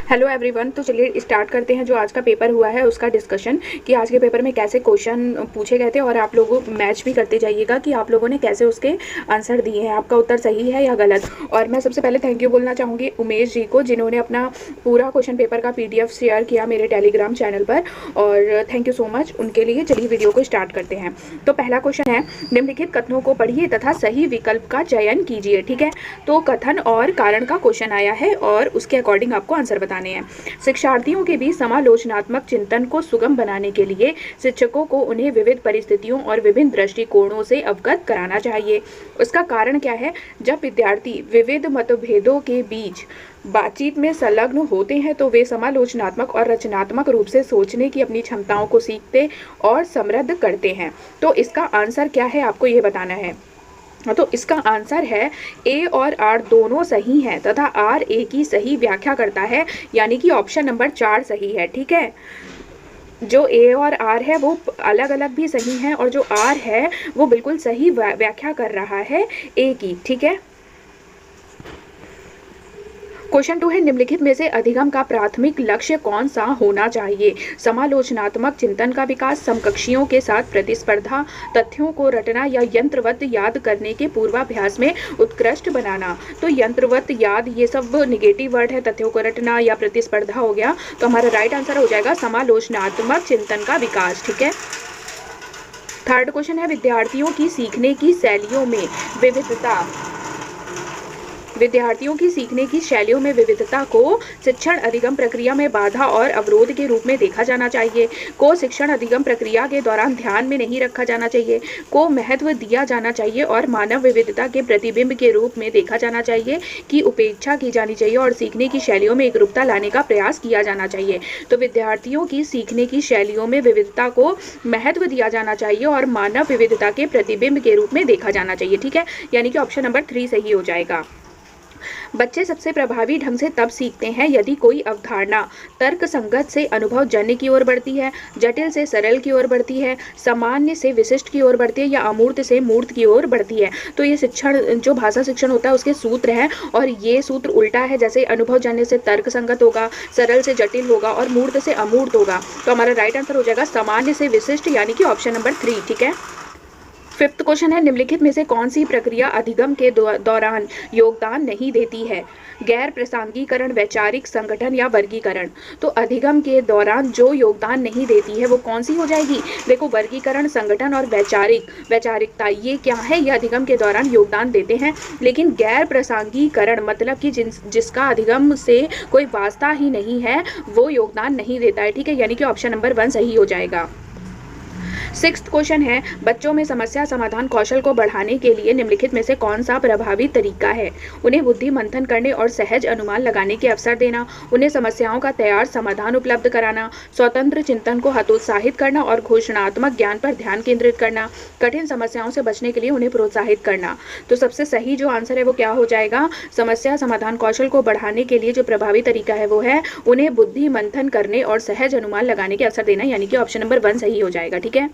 Hello everyone. तो चलिए start करते हैं जो आज का पेपर हुआ है उसका डिस्कशन कि आज के पेपर में कैसे क्वेश्चन पूछे गए थे और आप लोग मैच भी करते जाइएगा कि आप लोगों ने कैसे उसके आंसर दिए हैं, आपका उत्तर सही है या गलत। और मैं सबसे पहले थैंक यू बोलना चाहूँगी उमेश जी को, जिन्होंने अपना पूरा क्वेश्चन पेपर का PDF शेयर किया मेरे टेलीग्राम चैनल पर, और थैंक यू सो मच उनके लिए। चलिए वीडियो को स्टार्ट करते हैं। तो पहला क्वेश्चन है, निम्नलिखित कथनों को पढ़िए तथा सही विकल्प का चयन कीजिए। ठीक है, तो कथन और कारण का क्वेश्चन आया है और उसके अकॉर्डिंग आपको आंसर बताने हैं। शिक्षार्थियों के बीच समालोचनात्मक चिंतन को सुगम बनाने के लिए शिक्षकों को उन्हें विविध परिस्थितियों और विभिन्न दृष्टिकोणों से अवगत कराना चाहिए। उसका कारण क्या है? जब विद्यार्थी विविध मतभेदों के बीच बातचीत में संलग्न होते हैं तो वे समालोचनात्मक और रचनात्मक रूप से सोचने की अपनी क्षमताओं को सीखते और समृद्ध करते हैं। तो इसका आंसर क्या है आपको ये बताना है। तो इसका आंसर है ए और आर दोनों सही हैं तथा आर ए की सही व्याख्या करता है, यानी कि ऑप्शन नंबर 4 सही है। ठीक है, जो ए और आर है वो अलग अलग भी सही हैं और जो आर है वो बिल्कुल सही व्याख्या कर रहा है ए की। ठीक है, क्वेश्चन 2 है, निम्नलिखित में से अधिगम का प्राथमिक लक्ष्य कौन सा होना चाहिए? समालोचनात्मक चिंतन का विकास, समकक्षियों के साथ प्रतिस्पर्धा, तथ्यों को रटना या यंत्रवत याद करने के पूर्वाभ्यास में उत्कृष्ट बनाना। तो यंत्रवत याद ये सब निगेटिव वर्ड है, तथ्यों को रटना या प्रतिस्पर्धा हो गया, तो हमारा राइट आंसर हो जाएगा समालोचनात्मक चिंतन का विकास। ठीक है, थर्ड क्वेश्चन है, विद्यार्थियों की सीखने की शैलियों में विविधता को शिक्षण अधिगम प्रक्रिया में बाधा और अवरोध के रूप में देखा जाना चाहिए। को शिक्षण अधिगम प्रक्रिया के दौरान ध्यान में नहीं रखा जाना चाहिए। को महत्व दिया जाना चाहिए और मानव विविधता के प्रतिबिंब के रूप में देखा जाना चाहिए। कि उपेक्षा की जानी चाहिए और सीखने की शैलियों में एकरूपता लाने का प्रयास किया जाना चाहिए। तो विद्यार्थियों की सीखने की शैलियों में विविधता को महत्व दिया जाना चाहिए और मानव विविधता के प्रतिबिंब के रूप में देखा जाना चाहिए। ठीक है, यानी कि ऑप्शन नंबर 3 सही हो जाएगा। बच्चे सबसे प्रभावी ढंग से तब सीखते हैं यदि कोई अवधारणा तर्क संगत से अनुभव जन्य की ओर बढ़ती है, जटिल से सरल की ओर बढ़ती है, सामान्य से विशिष्ट की ओर बढ़ती है या अमूर्त से मूर्त की ओर बढ़ती है। तो ये शिक्षण जो भाषा शिक्षण होता है उसके सूत्र हैं और ये सूत्र उल्टा है, जैसे अनुभव जन्य से तर्क संगत होगा, सरल से जटिल होगा और मूर्त से अमूर्त होगा। तो हमारा राइट आंसर हो जाएगा सामान्य से विशिष्ट, यानी कि ऑप्शन नंबर 3। ठीक है, फिफ्थ क्वेश्चन है, निम्नलिखित में से कौन सी प्रक्रिया अधिगम के दौरान योगदान नहीं देती है? गैर प्रासंगिकरण, वैचारिक संगठन या वर्गीकरण। तो अधिगम के दौरान जो योगदान नहीं देती है वो कौन सी हो जाएगी? देखो, वर्गीकरण, संगठन और वैचारिकता ये क्या है? ये अधिगम के दौरान योगदान देते हैं। लेकिन गैर प्रासंगिकरण मतलब कि जिसका अधिगम से कोई वास्ता ही नहीं है वो योगदान नहीं देता है। ठीक है, यानी कि ऑप्शन नंबर 1 सही हो जाएगा। सिक्स्थ क्वेश्चन है, बच्चों में समस्या समाधान कौशल को बढ़ाने के लिए निम्नलिखित में से कौन सा प्रभावी तरीका है? उन्हें बुद्धि मंथन करने और सहज अनुमान लगाने के अवसर देना, उन्हें समस्याओं का तैयार समाधान उपलब्ध कराना, स्वतंत्र चिंतन को हतोत्साहित करना और घोषणात्मक ज्ञान पर ध्यान केंद्रित करना, कठिन समस्याओं से बचने के लिए उन्हें प्रोत्साहित करना। तो सबसे सही जो आंसर है वो क्या हो जाएगा? समस्या समाधान कौशल को बढ़ाने के लिए जो प्रभावी तरीका है वो है उन्हें बुद्धि मंथन करने और सहज अनुमान लगाने के अवसर देना, यानी कि ऑप्शन नंबर 1 सही हो जाएगा। ठीक है,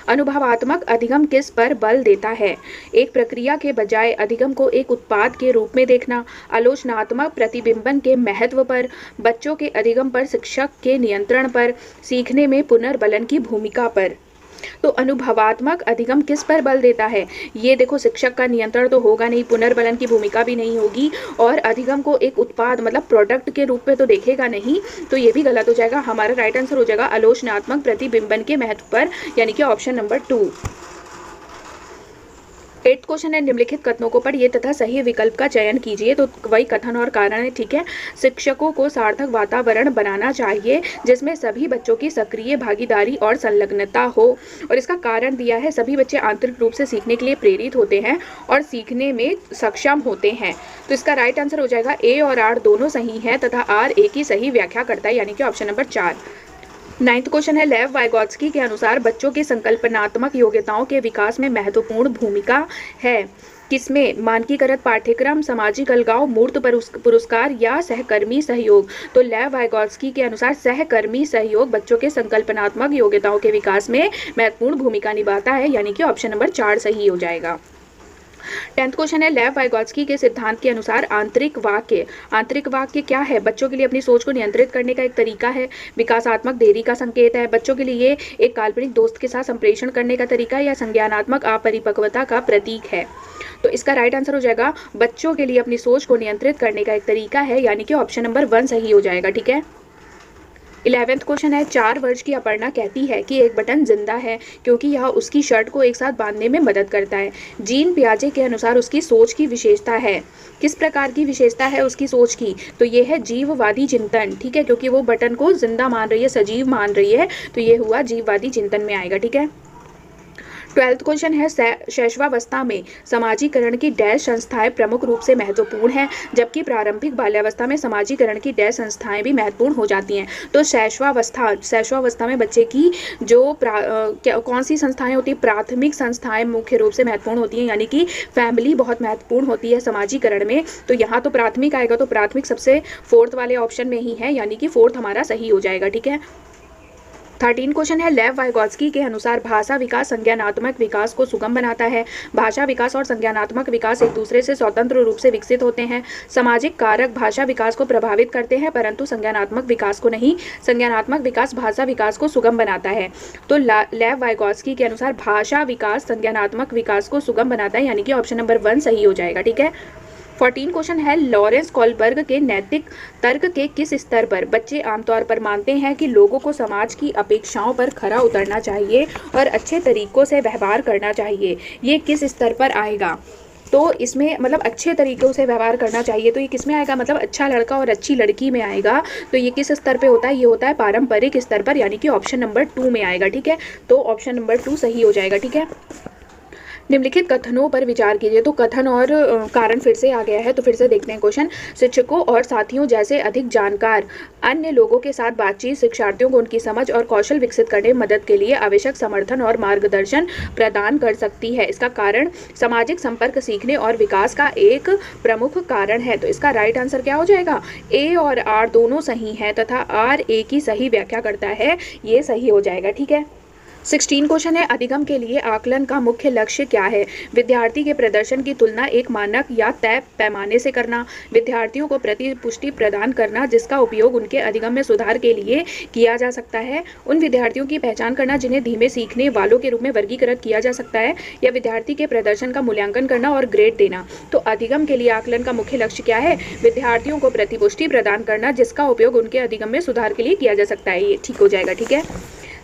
अनुभवात्मक अधिगम किस पर बल देता है? एक प्रक्रिया के बजाय अधिगम को एक उत्पाद के रूप में देखना, आलोचनात्मक प्रतिबिंबन के महत्व पर, बच्चों के अधिगम पर शिक्षक के नियंत्रण पर, सीखने में पुनर्बलन की भूमिका पर। तो अनुभवात्मक अधिगम किस पर बल देता है? ये देखो, शिक्षक का नियंत्रण तो होगा नहीं, पुनर्बलन की भूमिका भी नहीं होगी और अधिगम को एक उत्पाद मतलब प्रोडक्ट के रूप में तो देखेगा नहीं, तो ये भी गलत हो जाएगा। हमारा राइट आंसर हो जाएगा आलोचनात्मक प्रतिबिंबन के महत्व पर, यानी कि ऑप्शन नंबर 2। 8th क्वेश्चन है, निम्नलिखित कथनों को पढ़िए तथा सही विकल्प का चयन कीजिए। तो वही कथन और कारण है। ठीक है, शिक्षकों को सार्थक वातावरण बनाना चाहिए जिसमें सभी बच्चों की सक्रिय भागीदारी और संलग्नता हो, और इसका कारण दिया है सभी बच्चे आंतरिक रूप से सीखने के लिए प्रेरित होते हैं और सीखने में सक्षम होते हैं। तो इसका राइट आंसर हो जाएगा ए और आर दोनों सही हैं तथा आर ए की सही व्याख्या करता है, यानी कि ऑप्शन नंबर 4। 9th क्वेश्चन है, लेव वाइगोत्स्की के अनुसार बच्चों की संकल्पनात्मक योग्यताओं के विकास में महत्वपूर्ण भूमिका है किसमें? मानकीकृत पाठ्यक्रम, सामाजिक अलगाव, मूर्त पुरस्कार या सहकर्मी सहयोग। तो लेव वाइगोत्स्की के अनुसार सहकर्मी सहयोग बच्चों के संकल्पनात्मक योग्यताओं के विकास में महत्वपूर्ण भूमिका निभाता है, यानी कि ऑप्शन नंबर 4 सही हो जाएगा। 10th क्वेश्चन है लेव वाइगोत्स्की के सिद्धांत के अनुसार आंतरिक वाक्य क्या है? बच्चों के लिए अपनी सोच को नियंत्रित करने का एक तरीका है, विकासात्मक देरी का संकेत है, बच्चों के लिए एक काल्पनिक दोस्त के साथ संप्रेषण करने का तरीका है, या संज्ञानात्मक अपरिपक्वता का प्रतीक है? तो इसका राइट आंसर हो जाएगा बच्चों के लिए अपनी सोच को नियंत्रित करने का एक तरीका है, यानी कि ऑप्शन नंबर 1 सही हो जाएगा। ठीक है। 11th क्वेश्चन है 4 वर्ष की अपर्णा कहती है कि एक बटन जिंदा है क्योंकि यह उसकी शर्ट को एक साथ बांधने में मदद करता है। जीन पियाजे के अनुसार उसकी सोच की विशेषता है। किस प्रकार की विशेषता है उसकी सोच की? तो ये है जीववादी चिंतन। ठीक है, क्योंकि वो बटन को जिंदा मान रही है, सजीव मान रही है, तो ये हुआ जीववादी चिंतन में आएगा। ठीक है। 12th क्वेश्चन है शैशवावस्था में समाजीकरण की डैश संस्थाएं प्रमुख रूप से महत्वपूर्ण हैं, जबकि प्रारंभिक बाल्यावस्था में समाजीकरण की डैश संस्थाएं भी महत्वपूर्ण हो जाती हैं। तो शैशवावस्था में बच्चे की जो कौन सी संस्थाएं होती हैं? प्राथमिक संस्थाएं मुख्य रूप से महत्वपूर्ण होती हैं, यानी कि फैमिली बहुत महत्वपूर्ण होती है समाजीकरण में। तो यहाँ तो प्राथमिक आएगा, तो प्राथमिक सबसे 4th वाले ऑप्शन में ही है, यानी कि 4th हमारा सही हो जाएगा। ठीक है। 13 क्वेश्चन है लेव वाइगोत्स्की के अनुसार भाषा विकास संज्ञानात्मक विकास को सुगम बनाता है। भाषा विकास और संज्ञानात्मक विकास एक दूसरे से स्वतंत्र रूप से विकसित होते हैं। सामाजिक कारक भाषा विकास को प्रभावित करते हैं परंतु संज्ञानात्मक विकास को नहीं। संज्ञानात्मक विकास भाषा विकास को सुगम बनाता है। तो लेव वाइगोत्स्की के अनुसार भाषा विकास संज्ञानात्मक विकास को सुगम बनाता है, यानी कि ऑप्शन नंबर 1 सही हो जाएगा। ठीक है। 14 क्वेश्चन है लॉरेंस कोलबर्ग के नैतिक तर्क के किस स्तर पर बच्चे आमतौर पर मानते हैं कि लोगों को समाज की अपेक्षाओं पर खरा उतरना चाहिए और अच्छे तरीकों से व्यवहार करना चाहिए? ये किस स्तर पर आएगा? तो इसमें मतलब अच्छे तरीक़ों से व्यवहार करना चाहिए, तो ये किस में आएगा? मतलब अच्छा लड़का और अच्छी लड़की में आएगा। तो ये किस स्तर पे होता है? ये होता है पारंपरिक स्तर पर, यानी कि ऑप्शन नंबर 2 में आएगा। ठीक है, तो ऑप्शन नंबर 2 सही हो जाएगा। ठीक है। निम्नलिखित कथनों पर विचार कीजिए। तो कथन और कारण फिर से आ गया है, तो फिर से देखते हैं क्वेश्चन। शिक्षकों और साथियों जैसे अधिक जानकार अन्य लोगों के साथ बातचीत शिक्षार्थियों को उनकी समझ और कौशल विकसित करने में मदद के लिए आवश्यक समर्थन और मार्गदर्शन प्रदान कर सकती है। इसका कारण सामाजिक संपर्क सीखने और विकास का एक प्रमुख कारण है। तो इसका राइट आंसर क्या हो जाएगा? ए और आर दोनों सही हैं तथा आर ए की सही व्याख्या करता है, ये सही हो जाएगा। ठीक है। 16 क्वेश्चन है अधिगम के लिए आकलन का मुख्य लक्ष्य क्या है? विद्यार्थी के प्रदर्शन की तुलना एक मानक या तय पैमाने से करना, विद्यार्थियों को प्रतिपुष्टि प्रदान करना जिसका उपयोग उनके अधिगम में सुधार के लिए किया जा सकता है, उन विद्यार्थियों की पहचान करना जिन्हें धीमे सीखने वालों के रूप में वर्गीकृत किया जा सकता है, या विद्यार्थी के प्रदर्शन का मूल्यांकन करना और ग्रेड देना। तो अधिगम के लिए आकलन का मुख्य लक्ष्य क्या है? विद्यार्थियों को प्रतिपुष्टि प्रदान करना जिसका उपयोग उनके अधिगम में सुधार के लिए किया जा सकता है, ये ठीक हो जाएगा। ठीक है।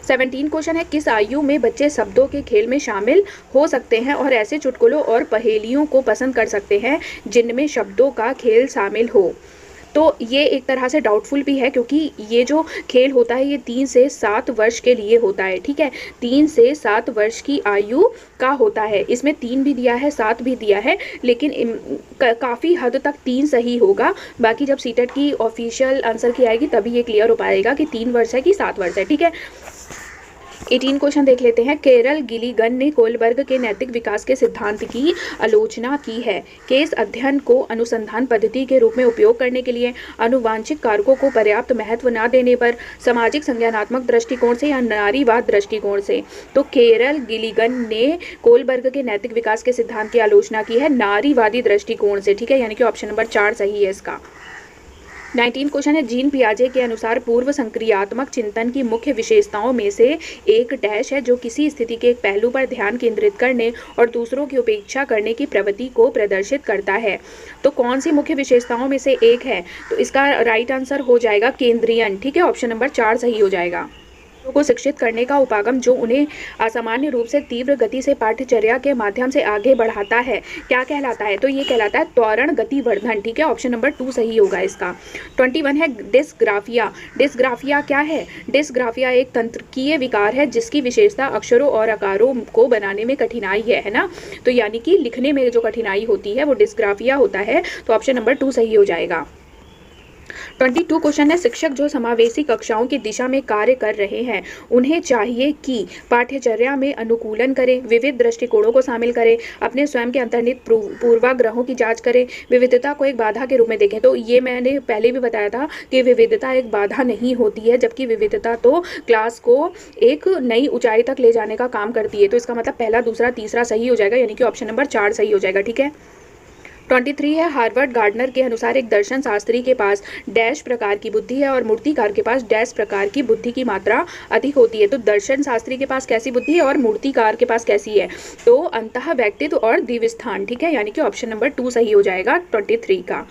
17 क्वेश्चन है किस आयु में बच्चे शब्दों के खेल में शामिल हो सकते हैं और ऐसे चुटकुलों और पहेलियों को पसंद कर सकते हैं जिनमें शब्दों का खेल शामिल हो? तो ये एक तरह से डाउटफुल भी है, क्योंकि ये जो खेल होता है ये 3 से 7 वर्ष के लिए होता है। ठीक है, 3 से 7 वर्ष की आयु का होता है। इसमें 3 भी दिया है, 7 भी दिया है, लेकिन काफ़ी हद तक 3 सही होगा। बाकी जब सीटेट की ऑफिशियल आंसर की आएगी तभी ये क्लियर हो पाएगा कि 3 वर्ष है कि 7 वर्ष है। ठीक है। 18 क्वेश्चन देख लेते हैं। केरल गिलिगन ने कोलबर्ग के नैतिक विकास के सिद्धांत की आलोचना की है। केस अध्ययन को अनुसंधान पद्धति के रूप में उपयोग करने के लिए, आनुवांशिक कारकों को पर्याप्त महत्व न देने पर, सामाजिक संज्ञानात्मक दृष्टिकोण से या नारीवाद दृष्टिकोण से? तो केरल गिलिगन ने कोलबर्ग के नैतिक विकास के सिद्धांत की आलोचना की है नारीवादी दृष्टिकोण से। ठीक है, यानी कि ऑप्शन नंबर 4 सही है इसका। 19 क्वेश्चन है जीन पियाजे के अनुसार पूर्व संक्रियात्मक चिंतन की मुख्य विशेषताओं में से एक डैश है जो किसी स्थिति के एक पहलू पर ध्यान केंद्रित करने और दूसरों की उपेक्षा करने की प्रवृत्ति को प्रदर्शित करता है। तो कौन सी मुख्य विशेषताओं में से एक है? तो इसका राइट आंसर हो जाएगा केंद्रीयन। ठीक है, ऑप्शन नंबर 4 सही हो जाएगा। को शिक्षित करने का उपागम जो उन्हें असामान्य रूप से तीव्र गति से पाठ्यचर्या के माध्यम से आगे बढ़ाता है क्या कहलाता है? तो ये कहलाता है त्वरण गतिवर्धन। ठीक है, ऑप्शन नंबर 2 सही होगा इसका। 21 है डिस्ग्राफिया। डिस्ग्राफिया क्या है? डिस्ग्राफिया एक तंत्रिकीय विकार है जिसकी विशेषता अक्षरों और आकारों को बनाने में कठिनाई है ना? तो यानी कि लिखने में जो कठिनाई होती है वो डिस्ग्राफिया होता है। तो ऑप्शन नंबर 2 सही हो जाएगा। 22 क्वेश्चन है, शिक्षक जो समावेशी कक्षाओं की दिशा में कार्य कर रहे हैं उन्हें चाहिए कि पाठ्यचर्या में अनुकूलन करें, विविध दृष्टिकोणों को शामिल करें, अपने स्वयं के अंतर्निहित पूर्वाग्रहों की जांच करें, विविधता को एक बाधा के रूप में देखें। तो ये मैंने पहले भी बताया था कि विविधता एक बाधा नहीं होती है, जबकि विविधता तो क्लास को एक नई ऊंचाई तक ले जाने का काम करती है। तो इसका मतलब पहला, दूसरा, तीसरा सही हो जाएगा, यानी कि ऑप्शन नंबर 4 सही हो जाएगा। ठीक है। 23 है, हार्वर्ड गार्डनर के अनुसार एक दर्शन शास्त्री के पास डैश प्रकार की बुद्धि है और मूर्तिकार के पास डैश प्रकार की बुद्धि की मात्रा अधिक होती है। तो दर्शन शास्त्री के पास कैसी बुद्धि है और मूर्तिकार के पास कैसी है? तो अंतः व्यक्तित्व और दिव्यस्थान। ठीक है, यानी कि ऑप्शन नंबर 2 सही हो जाएगा 23 का।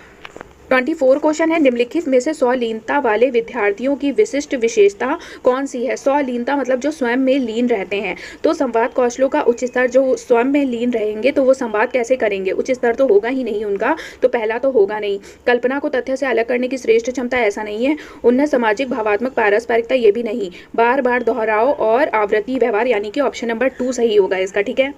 24 क्वेश्चन है, निम्नलिखित में से स्वलीनता वाले विद्यार्थियों की विशिष्ट विशेषता कौन सी है? स्वलीनता मतलब जो स्वयं में लीन रहते हैं। तो संवाद कौशलों का उच्च स्तर, जो स्वयं में लीन रहेंगे तो वो संवाद कैसे करेंगे? उच्च स्तर तो होगा ही नहीं उनका, तो पहला तो होगा नहीं। कल्पना को तथ्य से अलग करने की श्रेष्ठ क्षमता, ऐसा नहीं है। उन्नत सामाजिक भावात्मक पारस्परिकता, ये भी नहीं। बार बार दोहराव और आवृत्ति व्यवहार, यानी कि ऑप्शन नंबर 2 सही होगा इसका। ठीक है।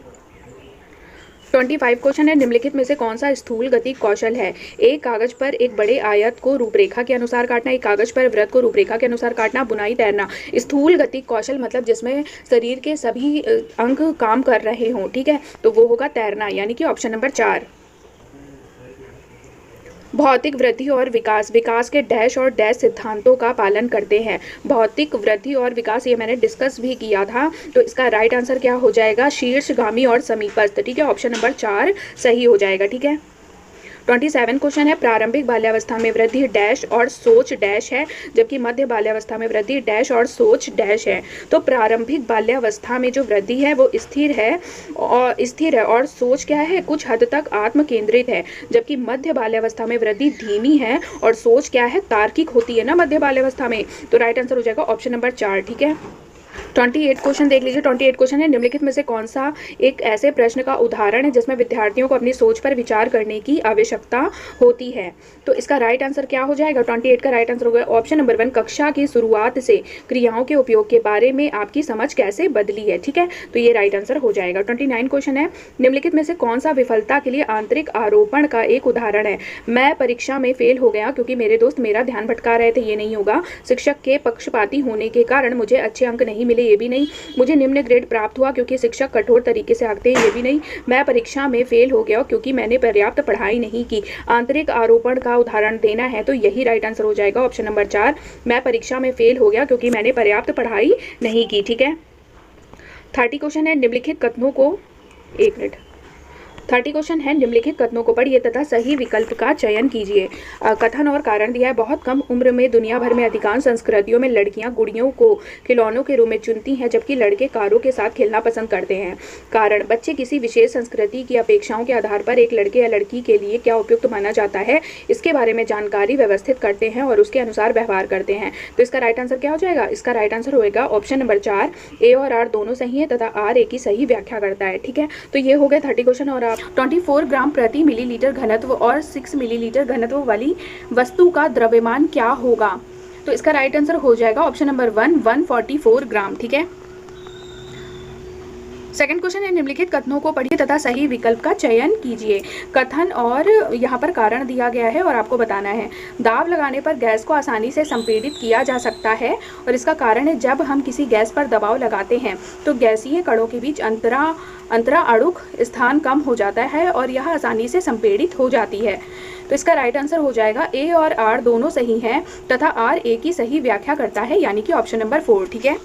25 क्वेश्चन है, निम्नलिखित में से कौन सा स्थूल गति कौशल है? एक कागज पर एक बड़े आयत को रूपरेखा के अनुसार काटना, एक कागज पर वृत्त को रूपरेखा के अनुसार काटना, बुनाई, तैरना। स्थूल गति कौशल मतलब जिसमें शरीर के सभी अंग काम कर रहे हों। ठीक है, तो वो होगा तैरना, यानी कि ऑप्शन नंबर 4। भौतिक वृद्धि और विकास, विकास के डैश और डैश सिद्धांतों का पालन करते हैं। भौतिक वृद्धि और विकास ये मैंने डिस्कस भी किया था। तो इसका राइट आंसर क्या हो जाएगा? शीर्षगामी और समीपस्थ। ठीक है, ऑप्शन नंबर 4 सही हो जाएगा। ठीक है। 27 क्वेश्चन है, प्रारंभिक बाल्यावस्था में वृद्धि डैश और सोच डैश है, जबकि मध्य बाल्यावस्था में वृद्धि डैश और सोच डैश है। तो प्रारंभिक बाल्यावस्था में जो वृद्धि है वो स्थिर है और सोच क्या है? कुछ हद तक आत्म केंद्रित है। जबकि मध्य बाल्यावस्था में वृद्धि धीमी है और सोच क्या है? तार्किक होती है ना मध्य बाल्यावस्था में। तो राइट आंसर हो जाएगा ऑप्शन नंबर 4। ठीक है। 28 क्वेश्चन देख लीजिए। 28 क्वेश्चन है, निम्नलिखित में से कौन सा एक ऐसे प्रश्न का उदाहरण है जिसमें विद्यार्थियों को अपनी सोच पर विचार करने की आवश्यकता होती है? तो इसका राइट आंसर क्या हो जाएगा? 28 का राइट आंसर होगा ऑप्शन नंबर 1, कक्षा की शुरुआत से क्रियाओं के उपयोग के बारे में आपकी समझ कैसे बदली है। ठीक है, तो ये राइट आंसर हो जाएगा। 29 क्वेश्चन है, निम्नलिखित में से कौन सा विफलता के लिए आंतरिक आरोपण का एक उदाहरण है? मैं परीक्षा में फेल हो गया क्योंकि मेरे दोस्त मेरा ध्यान भटका रहे थे, ये नहीं होगा। शिक्षक के पक्षपाती होने के कारण मुझे अच्छे अंक नहीं मिले, ये भी नहीं। मुझे निम्न ग्रेड प्राप्त हुआ क्योंकि शिक्षक कठोर तरीके से आंकते हैं, ये भी नहीं। मैं परीक्षा में फेल हो गया क्योंकि मैंने पर्याप्त पढ़ाई नहीं की। आंतरिक आरोपण का उदाहरण देना है, तो यही राइट आंसर हो जाएगा ऑप्शन नंबर 4। मैं परीक्षा में फेल हो गया क्योंकि मैंने पर्याप्त पढ़ाई नहीं की। ठीक है। 30 क्वेश्चन है, निम्नलिखित कथनों को 1 मिनट 30 क्वेश्चन है, निम्नलिखित कथनों को पढ़िए तथा सही विकल्प का चयन कीजिए। कथन और कारण दिया है। बहुत कम उम्र में दुनिया भर में अधिकांश संस्कृतियों में लड़कियां गुड़ियों को खिलौनों के रूप में चुनती हैं, जबकि लड़के कारों के साथ खेलना पसंद करते हैं। कारण, बच्चे किसी विशेष संस्कृति की अपेक्षाओं के आधार पर एक लड़के या लड़की के लिए क्या उपयुक्त माना जाता है, इसके बारे में जानकारी व्यवस्थित करते हैं और उसके अनुसार व्यवहार करते हैं। तो इसका राइट आंसर क्या हो जाएगा? इसका राइट आंसर होगा ऑप्शन नंबर 4। ए और आर दोनों सही है तथा आर ए की सही व्याख्या करता है। ठीक है, तो ये हो गए 30 क्वेश्चन। और आप 24 ग्राम प्रति मिलीलीटर घनत्व और 6 मिलीलीटर घनत्व वाली वस्तु का द्रव्यमान क्या होगा? तो इसका राइट आंसर हो जाएगा ऑप्शन नंबर 1, 144 ग्राम। ठीक है। सेकंड क्वेश्चन है, निम्नलिखित कथनों को पढ़िए तथा सही विकल्प का चयन कीजिए। कथन और यहाँ पर कारण दिया गया है और आपको बताना है। दाब लगाने पर गैस को आसानी से संपीड़ित किया जा सकता है और इसका कारण है जब हम किसी गैस पर दबाव लगाते हैं तो गैसीय कणों के बीच अंतरा अणुक स्थान कम हो जाता है और यह आसानी से संपीड़ित हो जाती है। तो इसका राइट आंसर हो जाएगा ए और आर दोनों सही हैं तथा आर ए की सही व्याख्या करता है, यानी कि ऑप्शन नंबर 4। ठीक है।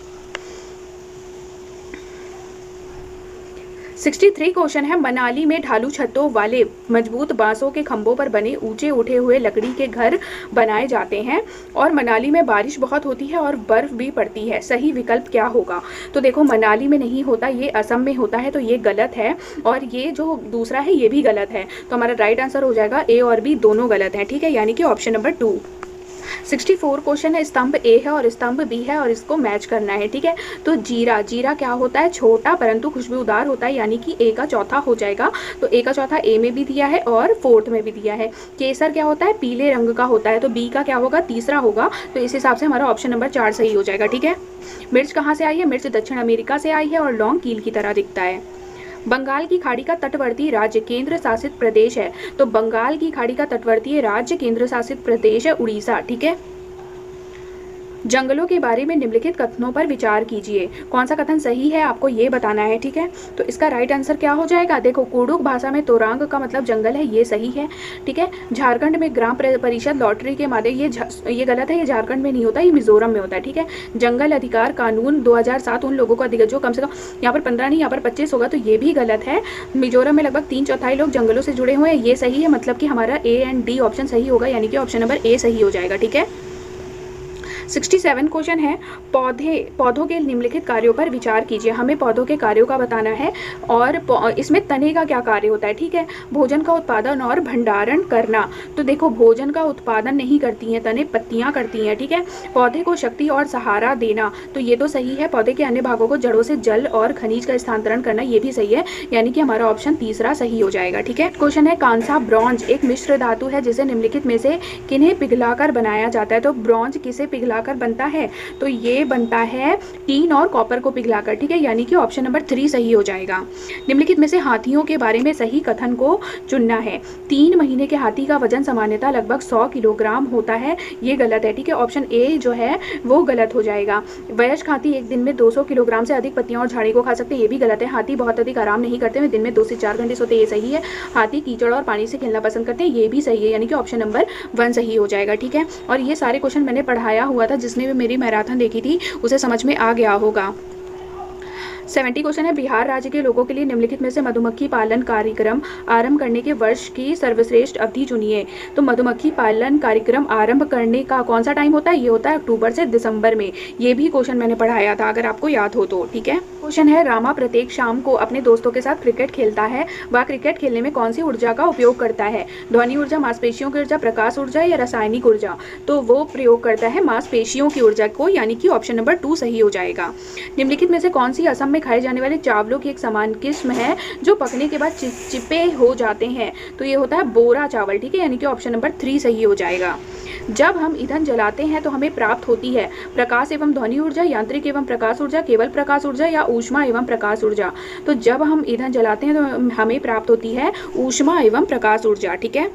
63 क्वेश्चन है, मनाली में ढालू छतों वाले मजबूत बांसों के खंभों पर बने ऊंचे उठे हुए लकड़ी के घर बनाए जाते हैं और मनाली में बारिश बहुत होती है और बर्फ भी पड़ती है। सही विकल्प क्या होगा? तो देखो, मनाली में नहीं होता, ये असम में होता है, तो ये गलत है और ये जो दूसरा है ये भी गलत है। तो हमारा राइट आंसर हो जाएगा ए और बी दोनों गलत हैं। ठीक है, यानी कि ऑप्शन नंबर 2। 64 क्वेश्चन है, स्तंभ ए है और स्तंभ बी है और इसको मैच करना है। ठीक है, तो जीरा क्या होता है? छोटा परंतु खुशबूदार होता है, यानी कि ए का चौथा हो जाएगा। तो ए का चौथा ए में भी दिया है और 4th में भी दिया है। केसर क्या होता है? पीले रंग का होता है, तो बी का क्या होगा? तीसरा होगा। तो इस हिसाब से हमारा ऑप्शन नंबर 4 सही हो जाएगा। ठीक है। मिर्च कहाँ से आई है? मिर्च दक्षिण अमेरिका से आई है और लौंग कील की तरह दिखता है। बंगाल की खाड़ी का तटवर्ती राज्य केंद्र शासित प्रदेश है। तो बंगाल की खाड़ी का तटवर्ती राज्य केंद्र शासित प्रदेश है उड़ीसा। ठीक है। जंगलों के बारे में निम्नलिखित कथनों पर विचार कीजिए। कौन सा कथन सही है आपको ये बताना है। ठीक है। तो इसका राइट आंसर क्या हो जाएगा, देखो कुडुख भाषा में तोरांग का मतलब जंगल है, ये सही है। ठीक है। झारखंड में ग्राम परिषद लॉटरी के माध्यम, ये गलत है, ये झारखंड में नहीं होता, ये मिजोरम में होता है। ठीक है। जंगल अधिकार कानून 2007 उन लोगों को अधिकार जो कम से कम यहाँ पर 15 नहीं यहाँ पर 25 होगा, तो ये भी गलत है। मिजोरम में लगभग 3/4 लोग जंगलों से जुड़े हुए हैं, ये सही है। मतलब कि हमारा ए एंड डी ऑप्शन सही होगा, यानी कि ऑप्शन नंबर ए सही हो जाएगा। ठीक है। 67 क्वेश्चन है, पौधों के निम्नलिखित कार्यों पर विचार कीजिए। हमें पौधों के कार्यों का बताना है और इसमें तने का क्या कार्य होता है। ठीक है। भोजन का उत्पादन और भंडारण करना। तो देखो भोजन का उत्पादन नहीं करती हैं तने, पत्तियां करती हैं। ठीक है। पौधे को शक्ति और सहारा देना, तो ये तो सही है। पौधे के अन्य भागों को जड़ों से जल और खनिज का स्थानांतरण करना, ये भी सही है, यानी कि हमारा ऑप्शन तीसरा सही हो जाएगा। ठीक है। क्वेश्चन है, कांसा ब्रॉन्ज एक मिश्र धातु है जिसे निम्नलिखित में से किन्हें पिघलाकर बनाया जाता है। तो ब्रॉन्ज किसे पिघलाकर बनता है, तो ये बनता है टीन और कॉपर को पिघलाकर। ठीक है। यानी कि ऑप्शन नंबर 3 सही हो जाएगा। निम्नलिखित में से हाथियों के बारे में सही कथन को चुनना है। 3 महीने के हाथी का वजन सामान्यतः लगभग 100 किलोग्राम होता है, ये गलत है। ठीक है। ऑप्शन ए जो है वो गलत हो जाएगा। वयस्क हाथी एक दिन में 200 किलोग्राम से अधिक पत्तियां और झाड़ी को खा सकते हैं, ये भी गलत है। हाथी बहुत अधिक आराम नहीं करते हैं, दिन में 2 से 4 घंटे सोते हैं, ये सही है। हाथी कीचड़ और पानी से खेलना पसंद करते हैं, ये भी सही है, यानी कि ऑप्शन नंबर 1 सही हो जाएगा। ठीक है। और ये सारे क्वेश्चन मैंने पढ़ाया हुआ था, जिसने भी मेरी मैराथन देखी थी उसे समझ में आ गया होगा। 70 क्वेश्चन है, बिहार राज्य के लोगों के लिए निम्नलिखित में से मधुमक्खी पालन कार्यक्रम आरंभ करने के वर्ष की सर्वश्रेष्ठ अवधि चुनिए। तो मधुमक्खी पालन कार्यक्रम आरंभ करने का कौन सा टाइम होता है, ये होता है अक्टूबर से दिसंबर में। ये भी क्वेश्चन मैंने पढ़ाया था, अगर आपको याद हो तो। ठीक है। क्वेश्चन है, रामा प्रत्येक शाम को अपने दोस्तों के साथ क्रिकेट खेलता है, वह क्रिकेट खेलने में कौन सी ऊर्जा का उपयोग करता है। ध्वनि ऊर्जा, मांसपेशियों की ऊर्जा, प्रकाश ऊर्जा या रासायनिक ऊर्जा। तो वो प्रयोग करता है मांसपेशियों की ऊर्जा को, यानी कि ऑप्शन नंबर 2 सही हो जाएगा। निम्नलिखित में से कौन सी असम में खाए जाने वाले चावलों की एक समान किस्म है जो पकने के बाद चिपचिपे हो जाते हैं। तो ये होता है बोरा चावल। ठीक है। यानी कि ऑप्शन नंबर 3 सही हो जाएगा। जब हम ईंधन जलाते हैं तो हमें प्राप्त होती है प्रकाश एवं ध्वनि ऊर्जा, यांत्रिक एवं प्रकाश ऊर्जा, केवल प्रकाश ऊर्जा या ऊष्मा एवं प्रकाश ऊर्जा। तो जब हम ईंधन जलाते हैं तो हमें प्राप्त होती है ऊष्मा एवं प्रकाश ऊर्जा। ठीक है।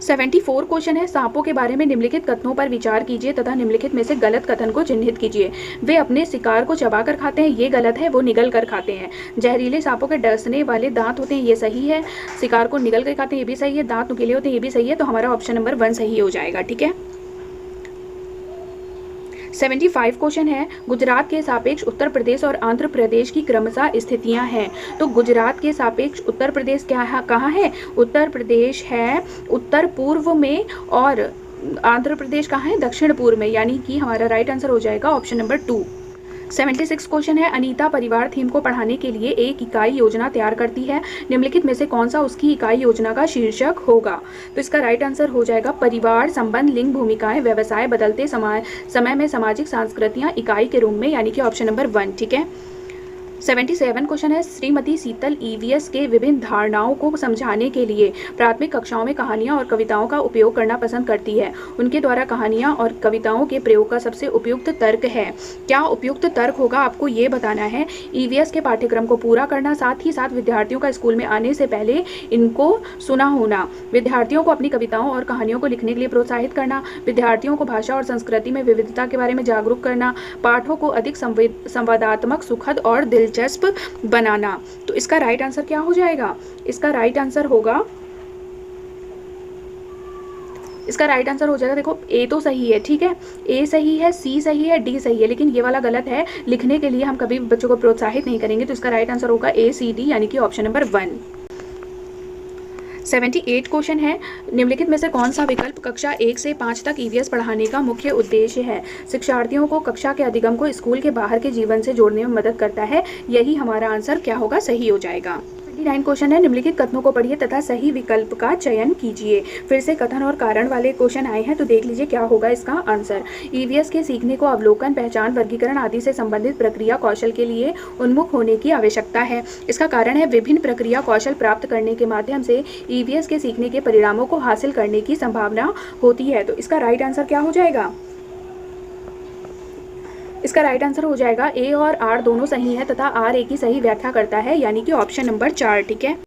74 क्वेश्चन है, सांपों के बारे में निम्नलिखित कथनों पर विचार कीजिए तथा निम्नलिखित में से गलत कथन को चिन्हित कीजिए। वे अपने शिकार को चबाकर खाते हैं, ये गलत है, वो निगल कर खाते हैं। जहरीले सांपों के डसने वाले दांत होते हैं, ये सही है। शिकार को निगल कर खाते हैं, ये भी सही है। दांत नुकीले होते हैं, ये भी सही है। तो हमारा ऑप्शन नंबर 1 सही हो जाएगा। ठीक है। 75 क्वेश्चन है, गुजरात के सापेक्ष उत्तर प्रदेश और आंध्र प्रदेश की क्रमशः स्थितियां हैं। तो गुजरात के सापेक्ष उत्तर प्रदेश कहाँ है, उत्तर प्रदेश है उत्तर पूर्व में और आंध्र प्रदेश कहाँ है, दक्षिण पूर्व में, यानी कि हमारा राइट आंसर हो जाएगा ऑप्शन नंबर 2। 76 क्वेश्चन है, अनीता परिवार थीम को पढ़ाने के लिए एक इकाई योजना तैयार करती है, निम्नलिखित में से कौन सा उसकी इकाई योजना का शीर्षक होगा। तो इसका राइट आंसर हो जाएगा परिवार, संबंध, लिंग, भूमिकाएं, व्यवसाय, बदलते समय में सामाजिक संस्कृतियां इकाई के रूप में, यानी कि ऑप्शन नंबर 1। ठीक है। 77 क्वेश्चन है, श्रीमती शीतल ईवीएस के विभिन्न धारणाओं को समझाने के लिए प्राथमिक कक्षाओं में कहानियां और कविताओं का उपयोग करना पसंद करती है। उनके द्वारा कहानियां और कविताओं के प्रयोग का सबसे उपयुक्त तर्क है। क्या उपयुक्त तर्क होगा आपको ये बताना है। ईवीएस के पाठ्यक्रम को पूरा करना, साथ ही साथ विद्यार्थियों का स्कूल में आने से पहले इनको सुना होना, विद्यार्थियों को अपनी कविताओं और कहानियों को लिखने के लिए प्रोत्साहित करना, विद्यार्थियों को भाषा और संस्कृति में विविधता के बारे में जागरूक करना, पाठों को अधिक संवादात्मक, सुखद और दिलचस्प बनाना। तो इसका राइट आंसर क्या हो जाएगा, इसका राइट आंसर हो जाएगा, देखो ए तो सही है। ठीक है। ए सही है, सी सही है, डी सही है, लेकिन ये वाला गलत है। लिखने के लिए हम कभी बच्चों को प्रोत्साहित नहीं करेंगे, तो इसका राइट आंसर होगा ए, सी, डी, यानी कि ऑप्शन नंबर 1। 78 क्वेश्चन है, निम्नलिखित में से कौन सा विकल्प कक्षा 1 से 5 तक ईवीएस पढ़ाने का मुख्य उद्देश्य है। शिक्षार्थियों को कक्षा के अधिगम को स्कूल के बाहर के जीवन से जोड़ने में मदद करता है। यही हमारा आंसर क्या होगा, सही हो जाएगा। 79 क्वेश्चन है, निम्नलिखित कथनों को पढ़िए तथा सही विकल्प का चयन कीजिए। फिर से कथन और कारण वाले क्वेश्चन आए हैं, तो देख लीजिए क्या होगा इसका आंसर। ईवीएस के सीखने को अवलोकन, पहचान, वर्गीकरण आदि से संबंधित प्रक्रिया कौशल के लिए उन्मुख होने की आवश्यकता है। इसका कारण है विभिन्न प्रक्रिया कौशल प्राप्त करने के माध्यम से ईवीएस के सीखने के परिणामों को हासिल करने की संभावना होती है। तो इसका राइट आंसर क्या हो जाएगा, इसका राइट आंसर हो जाएगा ए और आर दोनों सही है तथा आर ए की सही व्याख्या करता है, यानी कि ऑप्शन नंबर 4। ठीक है।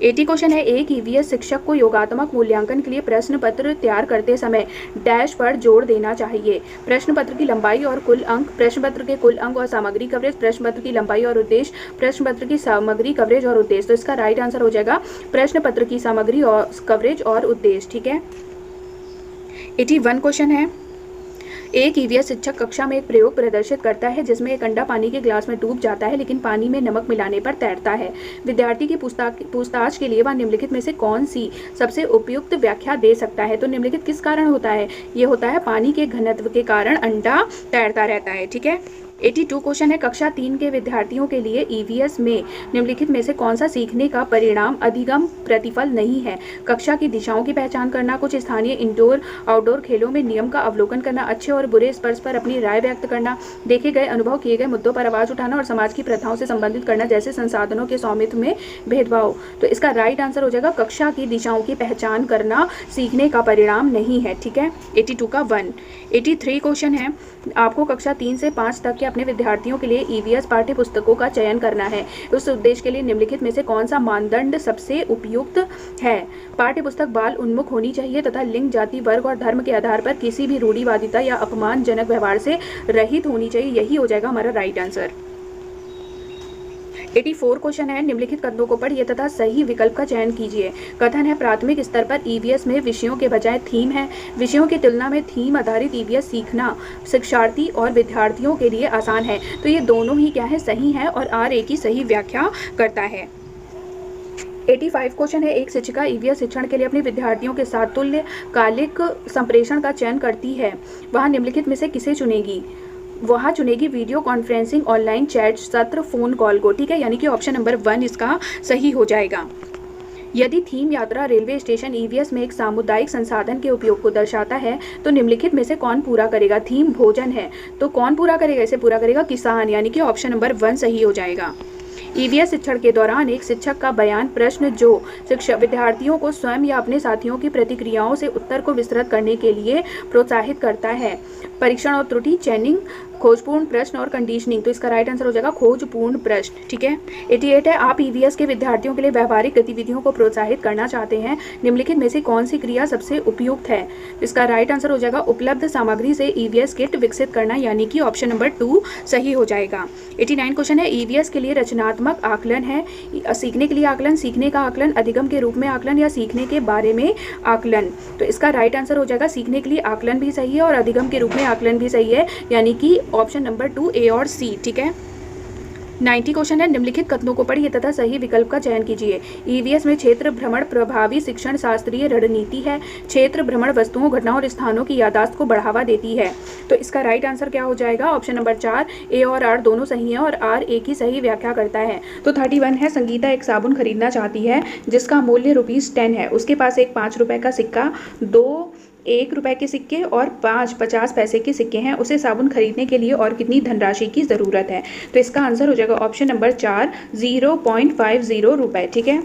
80 क्वेश्चन है, एक ईवीएस शिक्षक को योगात्मक मूल्यांकन के लिए प्रश्न पत्र तैयार करते समय डैश पर जोर देना चाहिए। प्रश्न पत्र की लंबाई और कुल अंक, प्रश्न पत्र के कुल अंक और सामग्री कवरेज, प्रश्न पत्र की लंबाई और उद्देश्य, प्रश्न पत्र की सामग्री कवरेज और उद्देश्य। तो इसका राइट आंसर हो जाएगा प्रश्न पत्र की सामग्री और कवरेज और उद्देश्य। ठीक है। 81 क्वेश्चन है, एक ईवीएस शिक्षक कक्षा में एक प्रयोग प्रदर्शित करता है जिसमें एक अंडा पानी के ग्लास में डूब जाता है लेकिन पानी में नमक मिलाने पर तैरता है। विद्यार्थी की पूछताछ के लिए वह निम्नलिखित में से कौन सी सबसे उपयुक्त व्याख्या दे सकता है। तो निम्नलिखित किस कारण होता है? ये होता है पानी के घनत्व के कारण अंडा तैरता रहता है। ठीक है। 82 क्वेश्चन है, कक्षा 3 के विद्यार्थियों के लिए ईवीएस में निम्नलिखित में से कौन सा सीखने का परिणाम अधिगम प्रतिफल नहीं है। कक्षा की दिशाओं की पहचान करना, कुछ स्थानीय इंडोर आउटडोर खेलों में नियम का अवलोकन करना, अच्छे और बुरे स्पर्श पर अपनी राय व्यक्त करना, देखे गए अनुभव किए गए मुद्दों पर आवाज उठाना और समाज की प्रथाओं से संबंधित करना, जैसे संसाधनों के स्वामित्व में भेदभाव। तो इसका राइट आंसर हो जाएगा कक्षा की दिशाओं की पहचान करना सीखने का परिणाम नहीं है। ठीक है। 82 का 1। 83 क्वेश्चन है, आपको कक्षा 3 से 5 तक के अपने विद्यार्थियों के लिए ईवीएस पाठ्य पुस्तकों का चयन करना है। उस उद्देश्य के लिए निम्नलिखित में से कौन सा मानदंड सबसे उपयुक्त है। पाठ्य पुस्तक बाल उन्मुख होनी चाहिए तथा लिंग, जाति, वर्ग और धर्म के आधार पर किसी भी रूढ़िवादिता या अपमानजनक व्यवहार से रहित होनी चाहिए। यही हो जाएगा हमारा राइट आंसर। 84 क्वेश्चन है, निम्नलिखित कथनों को पढ़िए तथा सही विकल्प का चयन कीजिए। कथन है, प्राथमिक स्तर पर ईवीएस में विषयों के बजाय थीम है। विषयों की तुलना में थीम आधारित ईवीएस सीखना शिक्षार्थी और विद्यार्थियों के लिए आसान है। तो ये दोनों ही क्या है? सही है और आर ए की सही व्याख्या करता है। 85 क्वेश्चन है, एक शिक्षिका ईवीएस शिक्षण के लिए अपने विद्यार्थियों के साथ तुल्यकालिक संप्रेषण का चयन करती है। वह निम्नलिखित में से किसे चुनेगी? वहाँ चुनेगी वीडियो कॉन्फ्रेंसिंग, ऑनलाइन चैट सत्र, फोन कॉल को। ठीक है। यानी कि ऑप्शन नंबर 1 इसका सही हो जाएगा। यदि थीम यात्रा, रेलवे स्टेशन ईवीएस में एक सामुदायिक संसाधन के उपयोग को दर्शाता है तो निम्नलिखित में से कौन पूरा करेगा? थीम भोजन है तो कौन पूरा करेगा? इसे पूरा करेगा किसान, यानी कि ऑप्शन नंबर 1 सही हो जाएगा। ईवीएस शिक्षण के दौरान एक शिक्षक का बयान प्रश्न जो शिक्षक विद्यार्थियों को स्वयं या अपने साथियों की प्रतिक्रियाओं से उत्तर को विस्तृत करने के लिए प्रोत्साहित करता है। परीक्षण और त्रुटि, चैनिंग, खोजपूर्ण प्रश्न और कंडीशनिंग। तो इसका राइट आंसर हो जाएगा खोजपूर्ण प्रश्न। ठीक है। 88 है, आप ईवीएस के विद्यार्थियों के लिए व्यवहारिक गतिविधियों को प्रोत्साहित करना चाहते हैं। निम्नलिखित में से कौन सी क्रिया सबसे उपयुक्त है? इसका राइट आंसर हो जाएगा उपलब्ध सामग्री से ईवीएस किट विकसित करना, यानी कि ऑप्शन नंबर 2 सही हो जाएगा। 89 क्वेश्चन है, ईवीएस के लिए रचनात्मक आकलन है। सीखने के लिए आकलन, सीखने का आकलन, अधिगम के रूप में आकलन या सीखने के बारे में आकलन। तो इसका राइट आंसर हो जाएगा सीखने के लिए आकलन भी सही है और अधिगम के रूप में आकलन भी सही है, यानी कि ऑप्शन नंबर 2 ए और सी। ठीक है। 90 क्वेश्चन है, निम्नलिखित कथनों को पढ़िए तथा सही विकल्प का चयन कीजिए। ईवीएस में क्षेत्र भ्रमण प्रभावी शिक्षण शास्त्रीय रणनीति है। क्षेत्र भ्रमण वस्तुओं, घटनाओं और स्थानों की याददाश्त को बढ़ावा देती है। तो इसका राइट आंसर क्या हो जाएगा? ऑप्शन नंबर 4 ए और आर दोनों सही है और आर ए की सही व्याख्या करता है। तो 31 है, संगीता एक साबुन खरीदना चाहती है जिसका मूल्य ₹10 है। उसके पास एक 5 रुपए का सिक्का, 2 1 रुपए के सिक्के और 5 50 पैसे के सिक्के हैं। उसे साबुन खरीदने के लिए और कितनी धनराशि की ज़रूरत है? तो इसका आंसर हो जाएगा ऑप्शन नंबर 4 0.50 रुपए। ठीक है।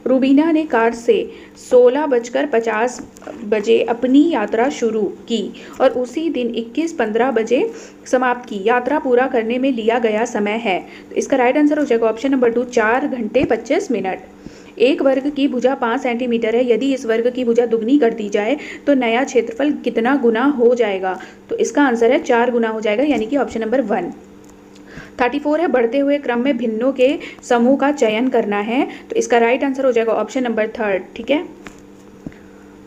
रूबीना ने कार से 16:50 बजे अपनी यात्रा शुरू की और उसी दिन 21:15 बजे समाप्त की। यात्रा पूरा करने में लिया गया समय है। तो इसका राइट आंसर हो जाएगा ऑप्शन नंबर 2 4 घंटे 25 मिनट। एक वर्ग की भुजा 5 सेंटीमीटर है। यदि इस वर्ग की भुजा दुगनी कर दी जाए तो नया क्षेत्रफल कितना गुना हो जाएगा? तो इसका आंसर है 4 गुना हो जाएगा, यानी कि ऑप्शन नंबर 1। 34 है, बढ़ते हुए क्रम में भिन्नों के समूह का चयन करना है। तो इसका राइट आंसर हो जाएगा ऑप्शन नंबर 3। ठीक है।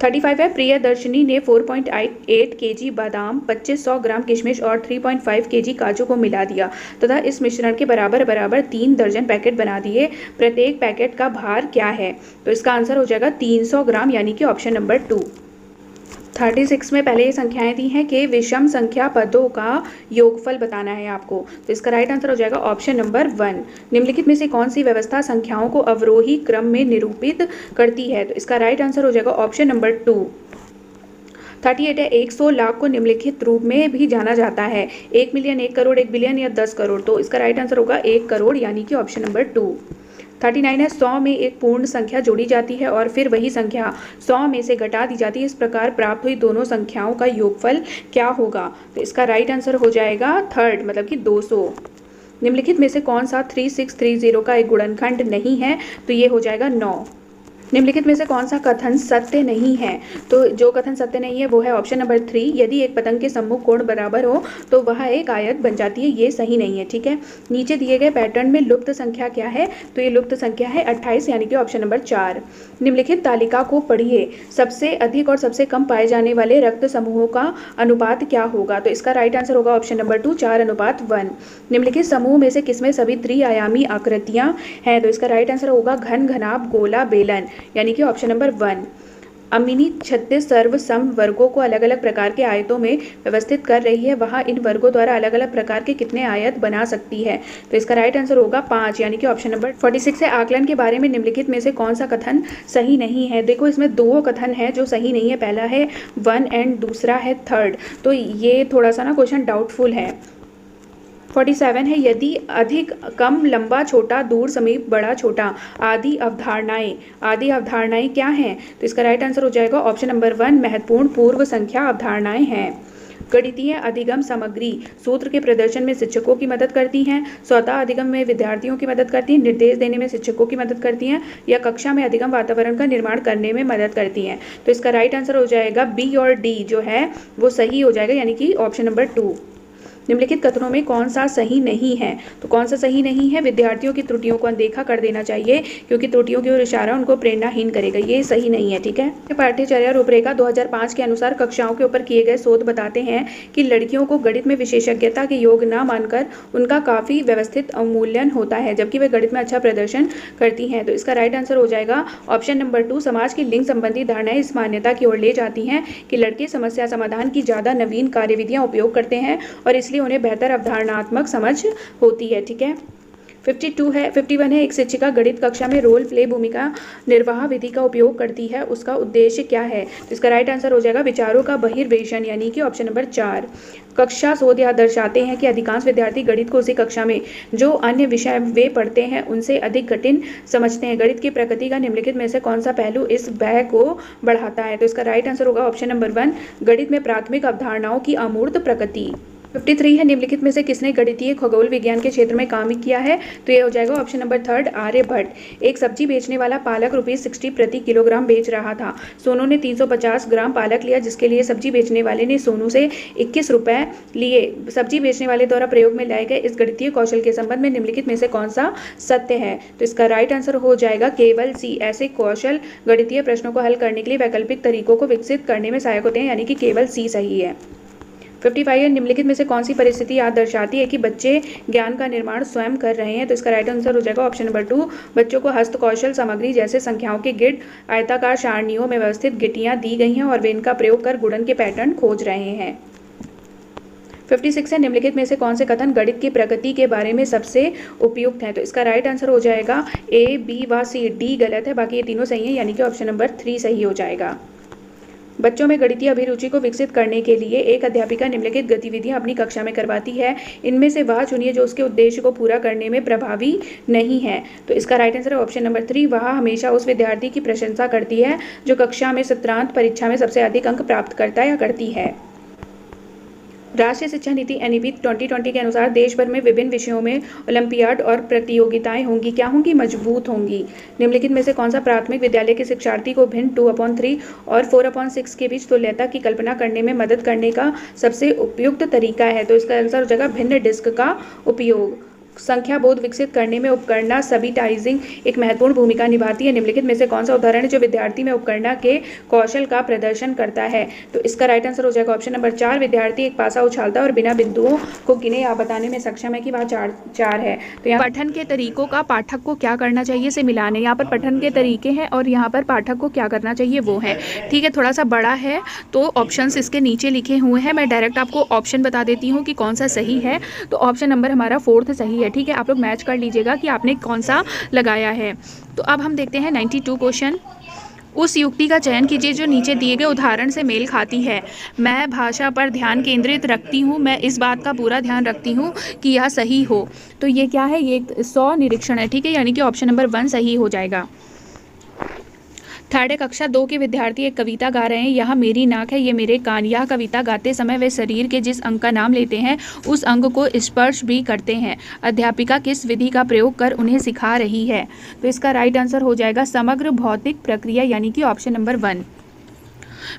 35 है, प्रियदर्शनी ने 4.8 kg बादाम, 2500 ग्राम किशमिश और 3.5 kg काजू को मिला दिया तथा इस मिश्रण के बराबर 3 दर्जन पैकेट बना दिए। प्रत्येक पैकेट का भार क्या है? तो इसका आंसर हो जाएगा 300 ग्राम, यानी कि ऑप्शन नंबर 2। 36 में पहले ये संख्याएं दी हैं कि विषम संख्या पदों का योगफल बताना है आपको। तो इसका राइट आंसर हो जाएगा ऑप्शन नंबर 1। निम्नलिखित में से कौन सी व्यवस्था संख्याओं को अवरोही क्रम में निरूपित करती है? तो इसका राइट आंसर हो जाएगा ऑप्शन नंबर 2। 38 है, 100 लाख को निम्नलिखित रूप में भी जाना जाता है। 1 मिलियन, 1 करोड़, 1 बिलियन या 10 करोड़। तो इसका राइट आंसर होगा 1 करोड़, यानी कि ऑप्शन नंबर 2। 39 है 100 में एक पूर्ण संख्या जोड़ी जाती है और फिर वही संख्या 100 में से घटा दी जाती है, इस प्रकार प्राप्त हुई दोनों संख्याओं का योगफल क्या होगा? तो इसका राइट आंसर हो जाएगा थर्ड, मतलब कि 200। निम्नलिखित में से कौन सा 3630 का एक गुणनखंड नहीं है? तो ये हो जाएगा 9। निम्नलिखित में से कौन सा कथन सत्य नहीं है? तो जो कथन सत्य नहीं है वो है ऑप्शन नंबर 3, यदि एक पतंग के सम्मुख कोण बराबर हो तो वह एक आयत बन जाती है, ये सही नहीं है। ठीक है, नीचे दिए गए पैटर्न में लुप्त संख्या क्या है? तो ये लुप्त संख्या है 28, यानी कि ऑप्शन नंबर 4। निम्नलिखित तालिका को पढ़िए, सबसे अधिक और सबसे कम पाए जाने वाले रक्त समूहों का अनुपात क्या होगा? तो इसका राइट आंसर होगा ऑप्शन नंबर 2, 4:1। निम्नलिखित समूह में से किसमें सभी त्रिआयामी आकृतियां हैं? तो इसका राइट आंसर होगा घन, घनाभ, गोला, बेलन, यानी कि ऑप्शन नंबर 1। अमीनी 36 सर्व सम वर्गों को अलग अलग प्रकार के आयतों में व्यवस्थित कर रही है, वहाँ इन वर्गों द्वारा अलग अलग प्रकार के कितने आयत बना सकती है? तो इसका राइट आंसर होगा 5, यानी कि ऑप्शन नंबर 46 है। आकलन के बारे में निम्नलिखित में से कौन सा कथन सही नहीं है? देखो इसमें दो कथन है जो सही नहीं है, पहला है 1 एंड दूसरा है 3rd, तो ये थोड़ा सा ना क्वेश्चन डाउटफुल है। 47 है यदि अधिक, कम, लंबा, छोटा, दूर, समीप, बड़ा, छोटा आदि अवधारणाएं क्या हैं? तो इसका राइट आंसर हो जाएगा ऑप्शन नंबर 1, महत्वपूर्ण पूर्व संख्या अवधारणाएं हैं। गणितीय अधिगम सामग्री सूत्र के प्रदर्शन में शिक्षकों की मदद करती हैं, स्वतः अधिगम में विद्यार्थियों की मदद करती हैं, निर्देश देने में शिक्षकों की मदद करती हैं, या कक्षा में अधिगम वातावरण का निर्माण करने में मदद करती हैं। तो इसका राइट आंसर हो जाएगा बी और डी जो है वो सही हो जाएगा, यानी कि ऑप्शन नंबर 2। निम्नलिखित कथनों में कौन सा सही नहीं है? तो कौन सा सही नहीं है? विद्यार्थियों की त्रुटियों को अनदेखा कर देना चाहिए क्योंकि त्रुटियों की ओर इशारा उनको प्रेरणाहीन करेगा, ये सही नहीं है। ठीक है, पाठ्यचर्या रूपरेखा 2005 के अनुसार कक्षाओं के ऊपर किए गए शोध बताते हैं कि लड़कियों को गणित में विशेषज्ञता के योग न मानकर उनका काफी व्यवस्थित अवमूल्यन होता है, जबकि वे गणित में अच्छा प्रदर्शन करती हैं। तो इसका राइट आंसर हो जाएगा ऑप्शन नंबर 2। समाज की लिंग संबंधी धारणाएं इस मान्यता की ओर ले जाती हैं कि लड़के समस्या समाधान की ज्यादा नवीन कार्यविधियां उपयोग करते हैं और इसलिए उन्हें बेहतर अवधारणात्मक समझ होती है। ठीक है, 51 है एक शिक्षिका गणित कक्षा में रोल प्ले भूमिका निर्वाह विधि का उपयोग करती है, उसका उद्देश्य क्या है? तो इसका राइट आंसर हो जाएगा विचारों का बहिर्वेशन, यानी कि ऑप्शन नंबर 4। कक्षा शोध यह दर्शाते हैं कि अधिकांश विद्यार्थी गणित को उसी कक्षा में जो अन्य विषय वे पढ़ते हैं उनसे अधिक कठिन समझते हैं। गणित की प्रकृति का निम्नलिखित में से कौन सा पहलू इस भय को बढ़ाता है? तो इसका राइट आंसर होगा ऑप्शन नंबर 1, गणित में प्राथमिक अवधारणाओं की अमूर्त प्रकृति। 53 है निम्नलिखित में से किसने गणितीय खगोल विज्ञान के क्षेत्र में काम किया है? तो ये हो जाएगा ऑप्शन नंबर 3, आर्यभट्ट। एक सब्जी बेचने वाला पालक ₹60 प्रति किलोग्राम बेच रहा था। सोनू ने 350 ग्राम पालक लिया, जिसके लिए सब्जी बेचने वाले ने सोनू से 21 रुपए लिए। सब्जी बेचने वाले द्वारा प्रयोग में लाए गए इस गणितीय कौशल के संबंध में निम्नलिखित में से कौन सा सत्य है? तो इसका राइट आंसर हो जाएगा केवल सी। ऐसे कौशल गणितीय प्रश्नों को हल करने के लिए वैकल्पिक तरीकों को विकसित करने में सहायक होते हैं, यानी कि केवल सी सही है। 55 है निम्नलिखित में से कौन सी परिस्थिति याद दर्शाती है कि बच्चे ज्ञान का निर्माण स्वयं कर रहे हैं? तो इसका राइट आंसर हो जाएगा ऑप्शन नंबर 2, बच्चों को हस्तकौशल सामग्री जैसे संख्याओं के गिट, आयताकार सारणियों में व्यवस्थित गिटियां दी गई हैं और वे इनका प्रयोग कर गुणन के पैटर्न खोज रहे हैं। 56 है निम्नलिखित में से कौन से कथन गणित की प्रकृति के बारे में सबसे उपयुक्त है? तो इसका राइट आंसर हो जाएगा ए, बी व सी। डी गलत है, बाकी ये तीनों सही है, यानी कि ऑप्शन नंबर 3 सही हो जाएगा। बच्चों में गणितीय अभिरुचि को विकसित करने के लिए एक अध्यापिका निम्नलिखित गतिविधियां अपनी कक्षा में करवाती है, इनमें से वह चुनिए जो उसके उद्देश्य को पूरा करने में प्रभावी नहीं है। तो इसका राइट आंसर है ऑप्शन नंबर 3, वह हमेशा उस विद्यार्थी की प्रशंसा करती है जो कक्षा में सत्रांत परीक्षा में सबसे अधिक अंक प्राप्त करता या करती है। राष्ट्रीय शिक्षा नीति NEP 2020 के अनुसार देश भर में विभिन्न विषयों में ओलंपियाड और प्रतियोगिताएं होंगी। क्या होंगी? मजबूत होंगी। निम्नलिखित में से कौन सा प्राथमिक विद्यालय के शिक्षार्थी को भिन्न 2/3 और 4/6 के बीच तुल्यता की कल्पना करने में मदद करने का सबसे उपयुक्त तरीका है? तो इसका आंसर हो जाएगा भिन्न डिस्क का उपयोग। संख्या बोध विकसित करने में उपकरणा सबिटाइजिंग एक महत्वपूर्ण भूमिका निभाती है। निम्नलिखित में से कौन सा उदाहरण है जो विद्यार्थी में उपकरणा के कौशल का प्रदर्शन करता है? तो इसका राइट आंसर हो जाएगा ऑप्शन नंबर 4, विद्यार्थी एक पासा उछालता है और बिना बिंदुओं को गिने या बताने में सक्षम है कि वह 4 है। तो यहाँ पठन के तरीकों का पाठक को क्या करना चाहिए से मिलान है। यहाँ पर पठन के तरीके हैं और यहाँ पर पाठक को क्या करना चाहिए वो है। ठीक है, थोड़ा सा बड़ा है तो ऑप्शंस इसके नीचे लिखे हुए हैं, मैं डायरेक्ट आपको ऑप्शन बता देती हूँ कि कौन सा सही है। तो ऑप्शन नंबर हमारा 4 सही है। ठीक है, आप लोग मैच कर लीजिएगा कि आपने कौन सा लगाया है। तो अब हम देखते हैं 92 क्वेश्चन। उस युक्ति का चयन कीजिए जो नीचे दिए गए उदाहरण से मेल खाती है। मैं भाषा पर ध्यान केंद्रित रखती हूँ, मैं इस बात का पूरा ध्यान रखती हूँ कि यह सही हो। तो ये क्या है, ये एक स्व-निरीक्षण है, ठीक है, यानी कि ऑप्शन नंबर 1 सही हो जाएगा। थर्ड है, कक्षा 2 के विद्यार्थी एक कविता गा रहे हैं। यह मेरी नाक है, ये मेरे कान। यह कविता गाते समय वे शरीर के जिस अंग का नाम लेते हैं उस अंग को स्पर्श भी करते हैं। अध्यापिका किस विधि का प्रयोग कर उन्हें सिखा रही है? तो इसका राइट आंसर हो जाएगा समग्र भौतिक प्रक्रिया, यानी कि ऑप्शन नंबर 1।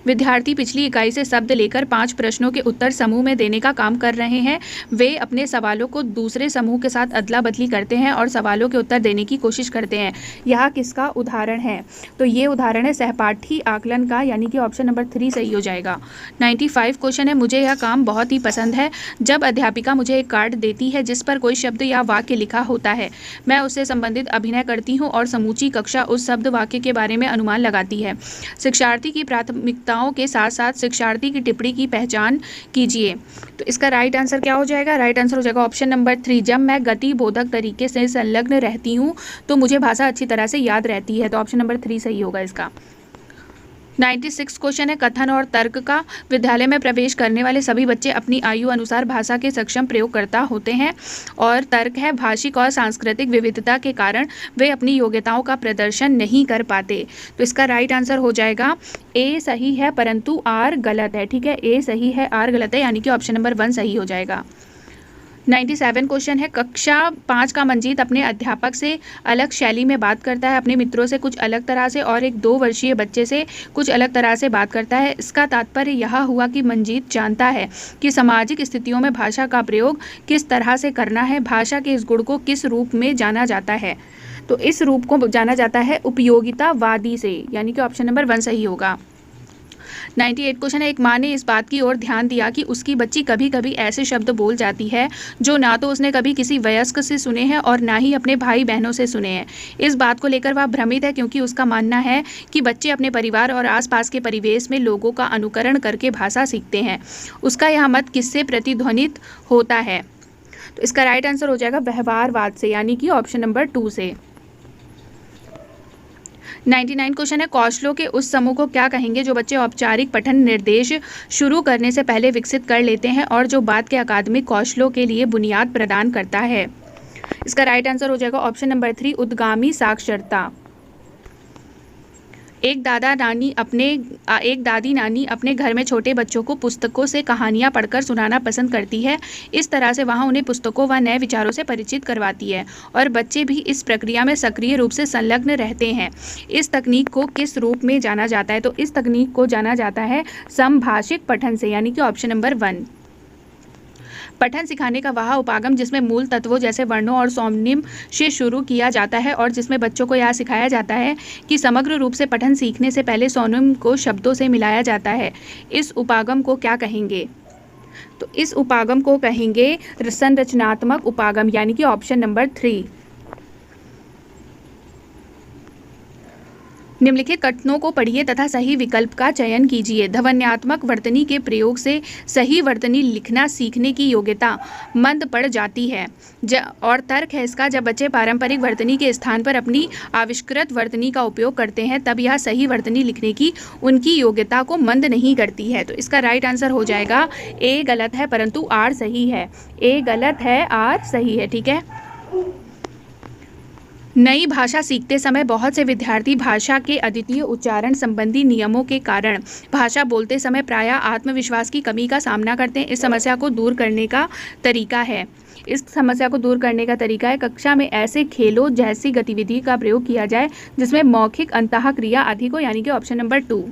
विद्यार्थी पिछली इकाई से शब्द लेकर 5 प्रश्नों के उत्तर समूह में देने का काम कर रहे हैं। वे अपने सवालों को दूसरे समूह के साथ अदला बदली करते हैं और सवालों के उत्तर देने की कोशिश करते हैं। यह किसका उदाहरण है? तो ये उदाहरण है सहपाठी आकलन का, यानी कि ऑप्शन नंबर 3 सही हो जाएगा। 95 क्वेश्चन है, मुझे यह काम बहुत ही पसंद है। जब अध्यापिका मुझे एक कार्ड देती है जिस पर कोई शब्द या वाक्य लिखा होता है, मैं उससे संबंधित अभिनय करती हूँ और समूची कक्षा उस शब्द वाक्य के बारे में अनुमान लगाती है। शिक्षार्थी की प्राथमिकताओं के साथ साथ शिक्षार्थी की टिप्पणी की पहचान कीजिए। तो इसका राइट आंसर क्या हो जाएगा? राइट आंसर हो जाएगा ऑप्शन नंबर 3। जब मैं गति बोधक तरीके से संलग्न रहती हूँ तो मुझे भाषा अच्छी तरह से याद रहती है। तो ऑप्शन नंबर 3 सही होगा इसका। 96 क्वेश्चन है, कथन और तर्क का। विद्यालय में प्रवेश करने वाले सभी बच्चे अपनी आयु अनुसार भाषा के सक्षम प्रयोगकर्ता होते हैं। और तर्क है, भाषिक और सांस्कृतिक विविधता के कारण वे अपनी योग्यताओं का प्रदर्शन नहीं कर पाते। तो इसका राइट आंसर हो जाएगा ए सही है परंतु आर गलत है, ठीक है, ए सही है आर गलत है, यानी कि ऑप्शन नंबर 1 सही हो जाएगा। 97 क्वेश्चन है, कक्षा 5 का मंजीत अपने अध्यापक से अलग शैली में बात करता है, अपने मित्रों से कुछ अलग तरह से और एक 2 वर्षीय बच्चे से कुछ अलग तरह से बात करता है। इसका तात्पर्य यह हुआ कि मंजीत जानता है कि सामाजिक स्थितियों में भाषा का प्रयोग किस तरह से करना है। भाषा के इस गुण को किस रूप में जाना जाता है? तो इस रूप को जाना जाता है उपयोगितावादी से, यानी कि ऑप्शन नंबर 1 सही होगा। 98 क्वेश्चन है, एक माँ ने इस बात की ओर ध्यान दिया कि उसकी बच्ची कभी कभी ऐसे शब्द बोल जाती है जो ना तो उसने कभी किसी वयस्क से सुने हैं और ना ही अपने भाई बहनों से सुने हैं। इस बात को लेकर वह भ्रमित है क्योंकि उसका मानना है कि बच्चे अपने परिवार और आसपास के परिवेश में लोगों का अनुकरण करके भाषा सीखते हैं। उसका यह मत किससे प्रतिध्वनित होता है? तो इसका राइट आंसर हो जाएगा व्यवहारवाद से, यानी कि ऑप्शन नंबर 2 से। 99 क्वेश्चन है, कौशलों के उस समूह को क्या कहेंगे जो बच्चे औपचारिक पठन निर्देश शुरू करने से पहले विकसित कर लेते हैं और जो बाद के अकादमिक कौशलों के लिए बुनियाद प्रदान करता है? इसका राइट आंसर हो जाएगा ऑप्शन नंबर 3 उद्गामी साक्षरता। एक दादी नानी अपने घर में छोटे बच्चों को पुस्तकों से कहानियां पढ़कर सुनाना पसंद करती है। इस तरह से वहां उन्हें पुस्तकों व नए विचारों से परिचित करवाती है और बच्चे भी इस प्रक्रिया में सक्रिय रूप से संलग्न रहते हैं। इस तकनीक को किस रूप में जाना जाता है? तो इस तकनीक को जाना जाता है समभाषिक पठन से, यानी कि ऑप्शन नंबर 1। पठन सिखाने का वह उपागम जिसमें मूल तत्वों जैसे वर्णों और सौम्यम से शुरू किया जाता है और जिसमें बच्चों को यह सिखाया जाता है कि समग्र रूप से पठन सीखने से पहले सौम्यम को शब्दों से मिलाया जाता है। इस उपागम को क्या कहेंगे? तो इस उपागम को कहेंगे संरचनात्मक उपागम, यानी कि ऑप्शन नंबर 3। निम्नलिखित कथनों को पढ़िए तथा सही विकल्प का चयन कीजिए। ध्वन्यात्मक वर्तनी के प्रयोग से सही वर्तनी लिखना सीखने की योग्यता मंद पड़ जाती है। और तर्क है इसका, जब बच्चे पारंपरिक वर्तनी के स्थान पर अपनी आविष्कृत वर्तनी का उपयोग करते हैं तब यह सही वर्तनी लिखने की उनकी योग्यता को मंद नहीं करती है। तो इसका राइट आंसर हो जाएगा ए गलत है परंतु आर सही है। ए गलत है, आर सही है, ठीक है। नई भाषा सीखते समय बहुत से विद्यार्थी भाषा के अद्वितीय उच्चारण संबंधी नियमों के कारण भाषा बोलते समय प्रायः आत्मविश्वास की कमी का सामना करते हैं। इस समस्या को दूर करने का तरीका है कक्षा में ऐसे खेलों जैसी गतिविधि का प्रयोग किया जाए जिसमें मौखिक अंतःक्रिया अधिक हो, यानी कि ऑप्शन नंबर 2।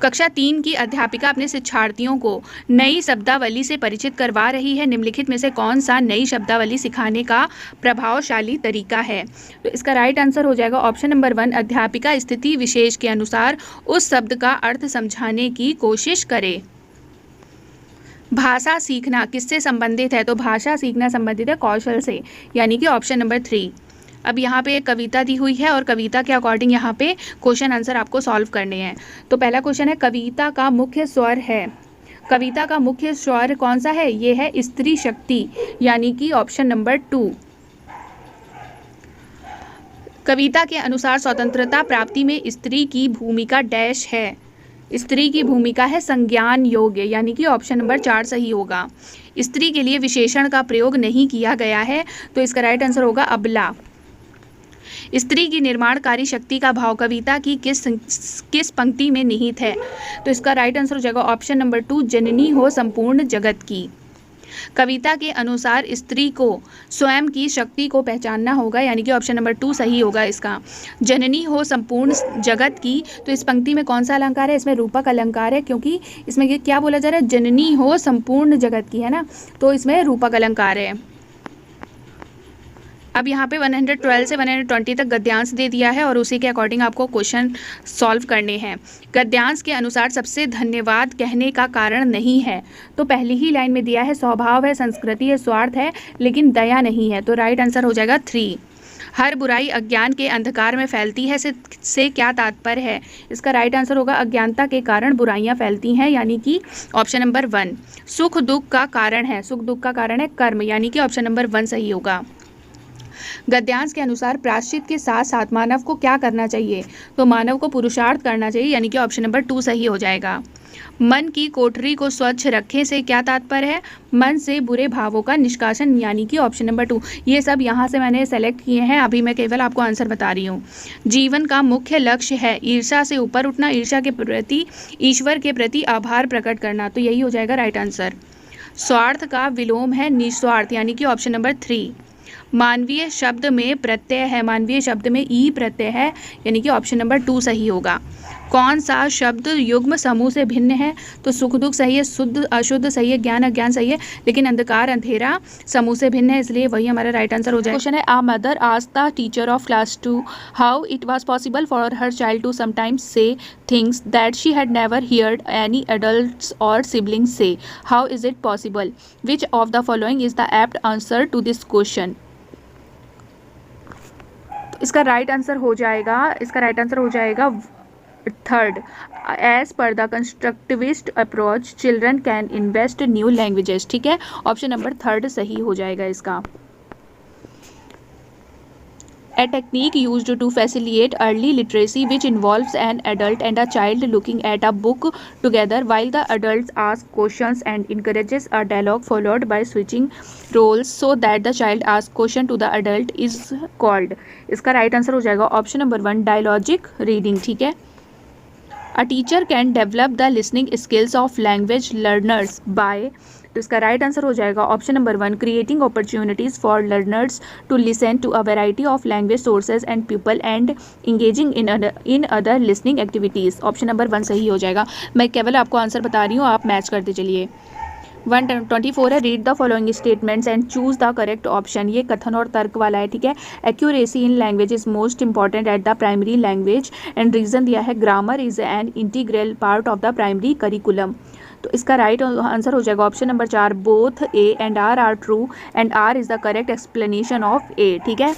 कक्षा 3 की अध्यापिका अपने शिक्षार्थियों को नई शब्दावली से परिचित करवा रही है। निम्नलिखित में से कौन सा नई शब्दावली सिखाने का प्रभावशाली तरीका है? तो इसका राइट आंसर हो जाएगा ऑप्शन नंबर 1। अध्यापिका स्थिति विशेष के अनुसार उस शब्द का अर्थ समझाने की कोशिश करे। भाषा सीखना किससे संबंधित है? तो भाषा सीखना संबंधित है कौशल से, यानी कि ऑप्शन नंबर 3। अब यहाँ पे एक कविता दी हुई है और कविता के अकॉर्डिंग यहाँ पे क्वेश्चन आंसर आपको सॉल्व करने हैं। तो पहला क्वेश्चन है, कविता का मुख्य स्वर है। कविता का मुख्य स्वर कौन सा है? ये है स्त्री शक्ति, यानी कि ऑप्शन नंबर 2। कविता के अनुसार स्वतंत्रता प्राप्ति में स्त्री की भूमिका डैश है। स्त्री की भूमिका है संज्ञान योग्य, यानी कि ऑप्शन नंबर 4 सही होगा। स्त्री के लिए विशेषण का प्रयोग नहीं किया गया है, तो इसका राइट आंसर होगा अबला। स्त्री की निर्माणकारी शक्ति का भाव कविता की किस पंक्ति में निहित है, तो इसका राइट आंसर हो जाएगा ऑप्शन नंबर 2, जननी हो संपूर्ण जगत की। कविता के अनुसार स्त्री को स्वयं की शक्ति को पहचानना होगा, यानी कि ऑप्शन नंबर 2 सही होगा इसका। जननी हो संपूर्ण जगत की, तो इस पंक्ति में कौन सा अलंकार है? इसमें रूपक अलंकार है, क्योंकि इसमें ये क्या बोला जा रहा है? जननी हो संपूर्ण जगत की, है ना, तो इसमें रूपक अलंकार है। अब यहाँ पे 112 से 120 तक गद्यांश दे दिया है और उसी के अकॉर्डिंग आपको क्वेश्चन सॉल्व करने हैं। गद्यांश के अनुसार सबसे धन्यवाद कहने का कारण नहीं है, तो पहली ही लाइन में दिया है स्वभाव है, संस्कृति है, स्वार्थ है, लेकिन दया नहीं है, तो राइट आंसर हो जाएगा 3। हर बुराई अज्ञान के अंधकार में फैलती है से क्या तात्पर्य है? इसका राइट आंसर होगा अज्ञानता के कारण बुराइयां फैलती हैं, यानी कि ऑप्शन नंबर 1। सुख दुख का कारण है, सुख दुख का कारण है कर्म, यानी कि ऑप्शन नंबर 1 सही होगा। गद्यांश के अनुसार प्रायश्चित के साथ साथ मानव को क्या करना चाहिए? तो मानव को पुरुषार्थ करना चाहिए, यानी कि ऑप्शन नंबर 2 सही हो जाएगा। मन की कोठरी को स्वच्छ रखें से क्या तात्पर्य है? मन से बुरे भावों का निष्कासन, यानी कि ऑप्शन नंबर 2। ये सब यहाँ से मैंने सेलेक्ट किए हैं, अभी मैं केवल आपको आंसर बता रही हूँ। जीवन का मुख्य लक्ष्य है ईर्ष्या से ऊपर उठना, ईर्ष्या के प्रति ईश्वर के प्रति आभार प्रकट करना, तो यही हो जाएगा राइट आंसर। स्वार्थ का विलोम है निस्वार्थ, यानी कि ऑप्शन नंबर 3। मानवीय शब्द में प्रत्यय है, मानवीय शब्द में ई प्रत्यय है, यानी कि ऑप्शन नंबर 2 सही होगा। कौन सा शब्द युग्म समूह से भिन्न है? तो सुख दुख सही है, शुद्ध अशुद्ध सही है, ज्ञान अज्ञान सही है, लेकिन अंधकार अंधेरा समूह से भिन्न है, इसलिए वही हमारा राइट आंसर हो जाएगा। क्वेश्चन है, a mother asked the teacher of class 2 how it was possible for her child to sometimes say things that she had never heard any adults और सिबलिंग्स से। How is it possible? Which of the following is the apt answer to this question? इसका right answer हो जाएगा 3rd। As per the constructivist approach children can invest new languages, ठीक है, option number 3rd सही हो जाएगा इसका। A technique used to facilitate early literacy which involves an adult and a child looking at a book together while the adults ask questions and encourages a dialogue followed by switching roles so that the child asks question to the adult is called। इसका right answer हो जाएगा option number 1 dialogic reading, ठीक है। A teacher can develop the listening skills of language learners by, तो इसका right answer हो जाएगा option number 1 creating opportunities for learners to listen to a variety of language sources and people and engaging in other listening activities, option number 1 सही हो जाएगा। मैं केवल आपको आंसर बता रही हूँ, आप मैच करते चलिए। 124 है, read the following statements and choose the correct option. ये कथन और तर्क वाला है, ठीक है। Accuracy in language is most important at the primary language and reason दिया है grammar is an integral part of the primary curriculum, तो इसका राइट आंसर हो जाएगा option number 4 both A and R true and R is the correct explanation of A, ठीक है।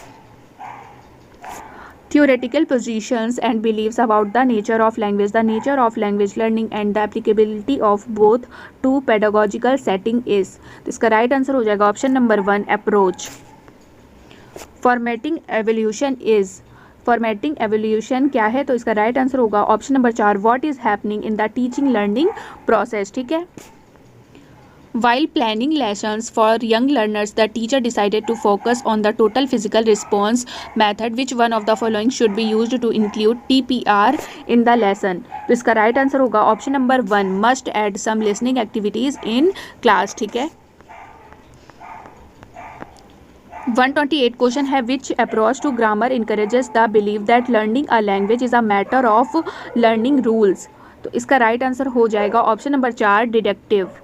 Theoretical positions and beliefs about the nature of language learning and the applicability of both to pedagogical setting is, तो इसका right answer हो जाएगा option number 1 approach. Formatting evolution क्या है? तो इसका राइट आंसर होगा option number 4 what is happening in the teaching learning process, ठीक है। While planning lessons for young learners, the teacher decided to focus on the total physical response method. Which one of the following should be used to include TPR in the lesson? तो इसका right answer होगा option number 1 must add some listening activities in class, ठीक है। 128 question है, which approach to grammar encourages the belief that learning a language is a matter of learning rules? तो इसका right answer हो जाएगा option number 4 deductive.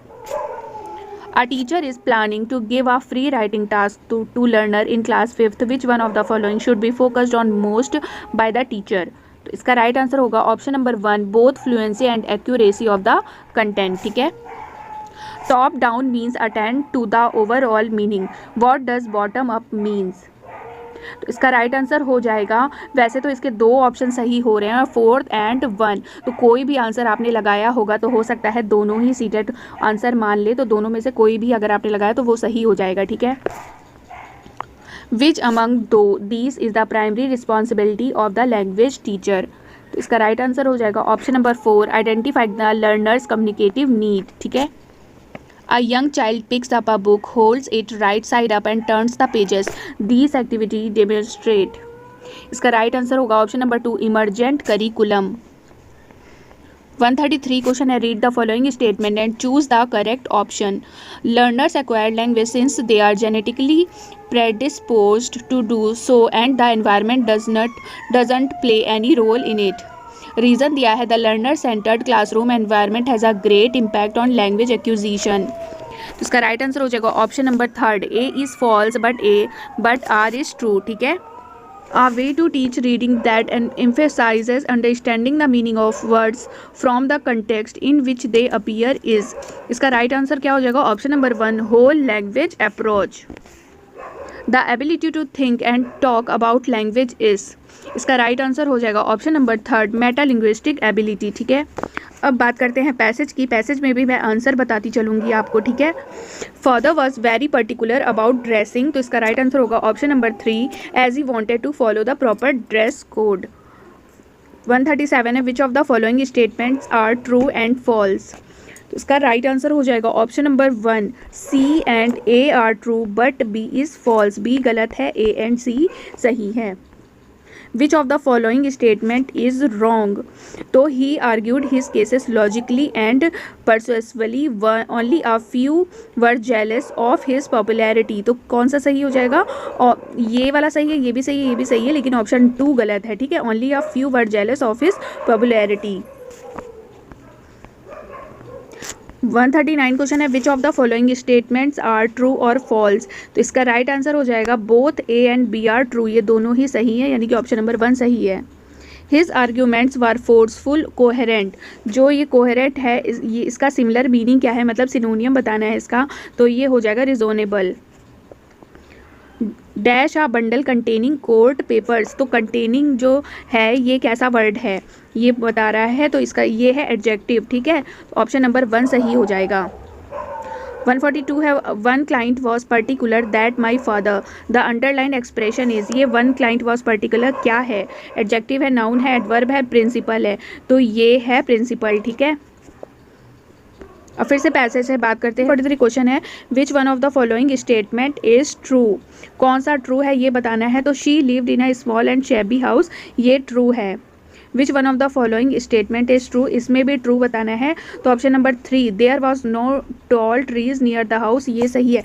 A teacher is planning to give a free writing task to learner in class 5th. Which one of the following should be focused on most by the teacher? तो इसका right answer होगा option number 1 both fluency and accuracy of the content, ठीक है। Top down means attend to the overall meaning. What does bottom up means? तो इसका right answer हो जाएगा, वैसे तो इसके 2 ऑप्शन सही हो रहे हैं 4th and 1, तो कोई भी आंसर आपने लगाया होगा तो हो सकता है दोनों ही सीटेड आंसर मान ले, तो दोनों में से कोई भी अगर आपने लगाया तो वो सही हो जाएगा, ठीक है। Which among these is the primary responsibility of the language teacher. तो इसका राइट आंसर हो जाएगा option number 4, identify the learners communicative need. ठीक है। A young child picks up a book, holds it right side up and turns the pages. These activity demonstrate. इसका right answer होगा option number 2, emergent curriculum. 133 question है, read the following statement and choose the correct option. Learners acquire language since they are genetically predisposed to do so and the environment doesn't play any role in it. Reason दिया है the learner centred classroom environment has a great impact on language acquisition. तो इसका right answer हो जाएगा option number 3, A is false but R is true. ठीक है। A way to teach reading that and emphasizes understanding the meaning of words from the context in which they appear is। इसका right answer क्या हो जाएगा option number 1, whole language approach. The ability to think and talk about language is. इसका right answer हो जाएगा option number 3, मेटालिंग्विस्टिक ability. ठीक है। अब बात करते हैं पैसेज की। पैसेज में भी मैं आंसर बताती चलूँगी आपको। ठीक है। Father was very particular about dressing. तो इसका राइट आंसर होगा option number 3, as he wanted to follow the proper dress code. 137 है, which of the following statements are true and false. तो इसका राइट आंसर हो जाएगा option number 1, C and A are true but B is false. B गलत है, A and C सही है। Which of the following statement is wrong. तो he argued his cases logically and persuasively, only a few were jealous of his popularity. तो कौन सा सही हो जाएगा? और ये वाला सही है, ये भी सही है, ये भी सही है, लेकिन ऑप्शन 2 गलत है। ठीक है। Only a few were jealous of his popularity. 139 question है, which of the following statements are true और फॉल्स। तो इसका राइट आंसर हो जाएगा both A and B are true. ये दोनों ही सही है, यानी कि ऑप्शन नंबर 1 सही है। हिज आर्ग्यूमेंट्स वर फोर्सफुल कोहेरेंट। जो ये कोहेरेंट है, ये इसका सिमिलर मीनिंग क्या है, मतलब सिनोनियम बताना है इसका, तो ये हो जाएगा रिजोनेबल। डैश आ बंडल कंटेनिंग कोर्ट पेपर्स। तो कंटेनिंग जो है ये कैसा वर्ड है ये बता रहा है, तो इसका ये है एडजेक्टिव। ठीक है। ऑप्शन नंबर 1 सही हो जाएगा। 142 है, one client was particular that my father. The underline expression is. ये वन क्लाइंट वॉज पर्टिकुलर क्या है? एडजेक्टिव है, नाउन है, एडवर्ब है, प्रिंसिपल है, तो ये है प्रिंसिपल। ठीक है। और फिर से पैसेज से बात करते हैं। 43 क्वेश्चन है, which one of the following statement is true. कौन सा ट्रू है ये बताना है। तो she lived in a small and shabby house, ये ट्रू है। Which one of the following statement is true, इसमें भी ट्रू बताना है। तो option number 3, there was no tall trees near the house, ये सही है।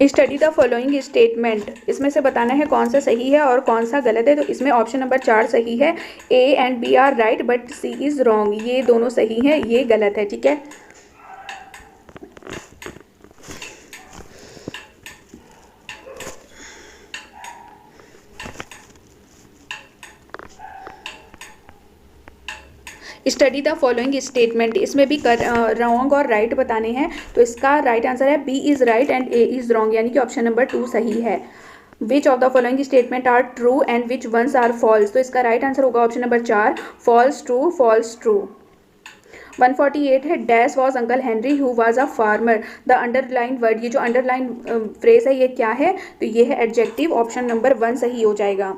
स्टडी द फॉलोइंग स्टेटमेंट, इसमें से बताना है कौन सा सही है और कौन सा गलत है। तो इसमें ऑप्शन नंबर 4 सही है, A and B are right but C is wrong. ये दोनों सही है, ये गलत है। ठीक है। स्टडी द फॉलोइंग स्टेटमेंट, इसमें भी रॉन्ग और राइट बताने हैं। तो इसका राइट आंसर है B is right and A is wrong, यानी कि ऑप्शन नंबर 2 सही है। Which of the following statement are true and which ones are false. तो इसका राइट आंसर होगा option number 4, false true false true. 148 है, dash was uncle Henry who was a farmer. The underline word, ये जो underline phrase है ये क्या है? तो ये है एडजेक्टिव। ऑप्शन नंबर 1 सही हो जाएगा।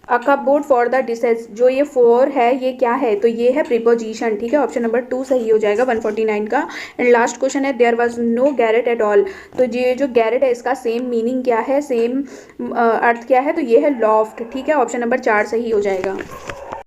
अ कपबोर्ड फॉर द डिशेज, जो ये 4 है ये क्या है? तो ये है प्रीपोजिशन। ठीक है। ऑप्शन नंबर 2 सही हो जाएगा 149 का। एंड लास्ट क्वेश्चन है, there was no garret at all. तो ये जो गैरेट है इसका सेम मीनिंग क्या है, सेम अर्थ क्या है? तो ये है लॉफ्ट। ठीक है। ऑप्शन नंबर 4 सही हो जाएगा।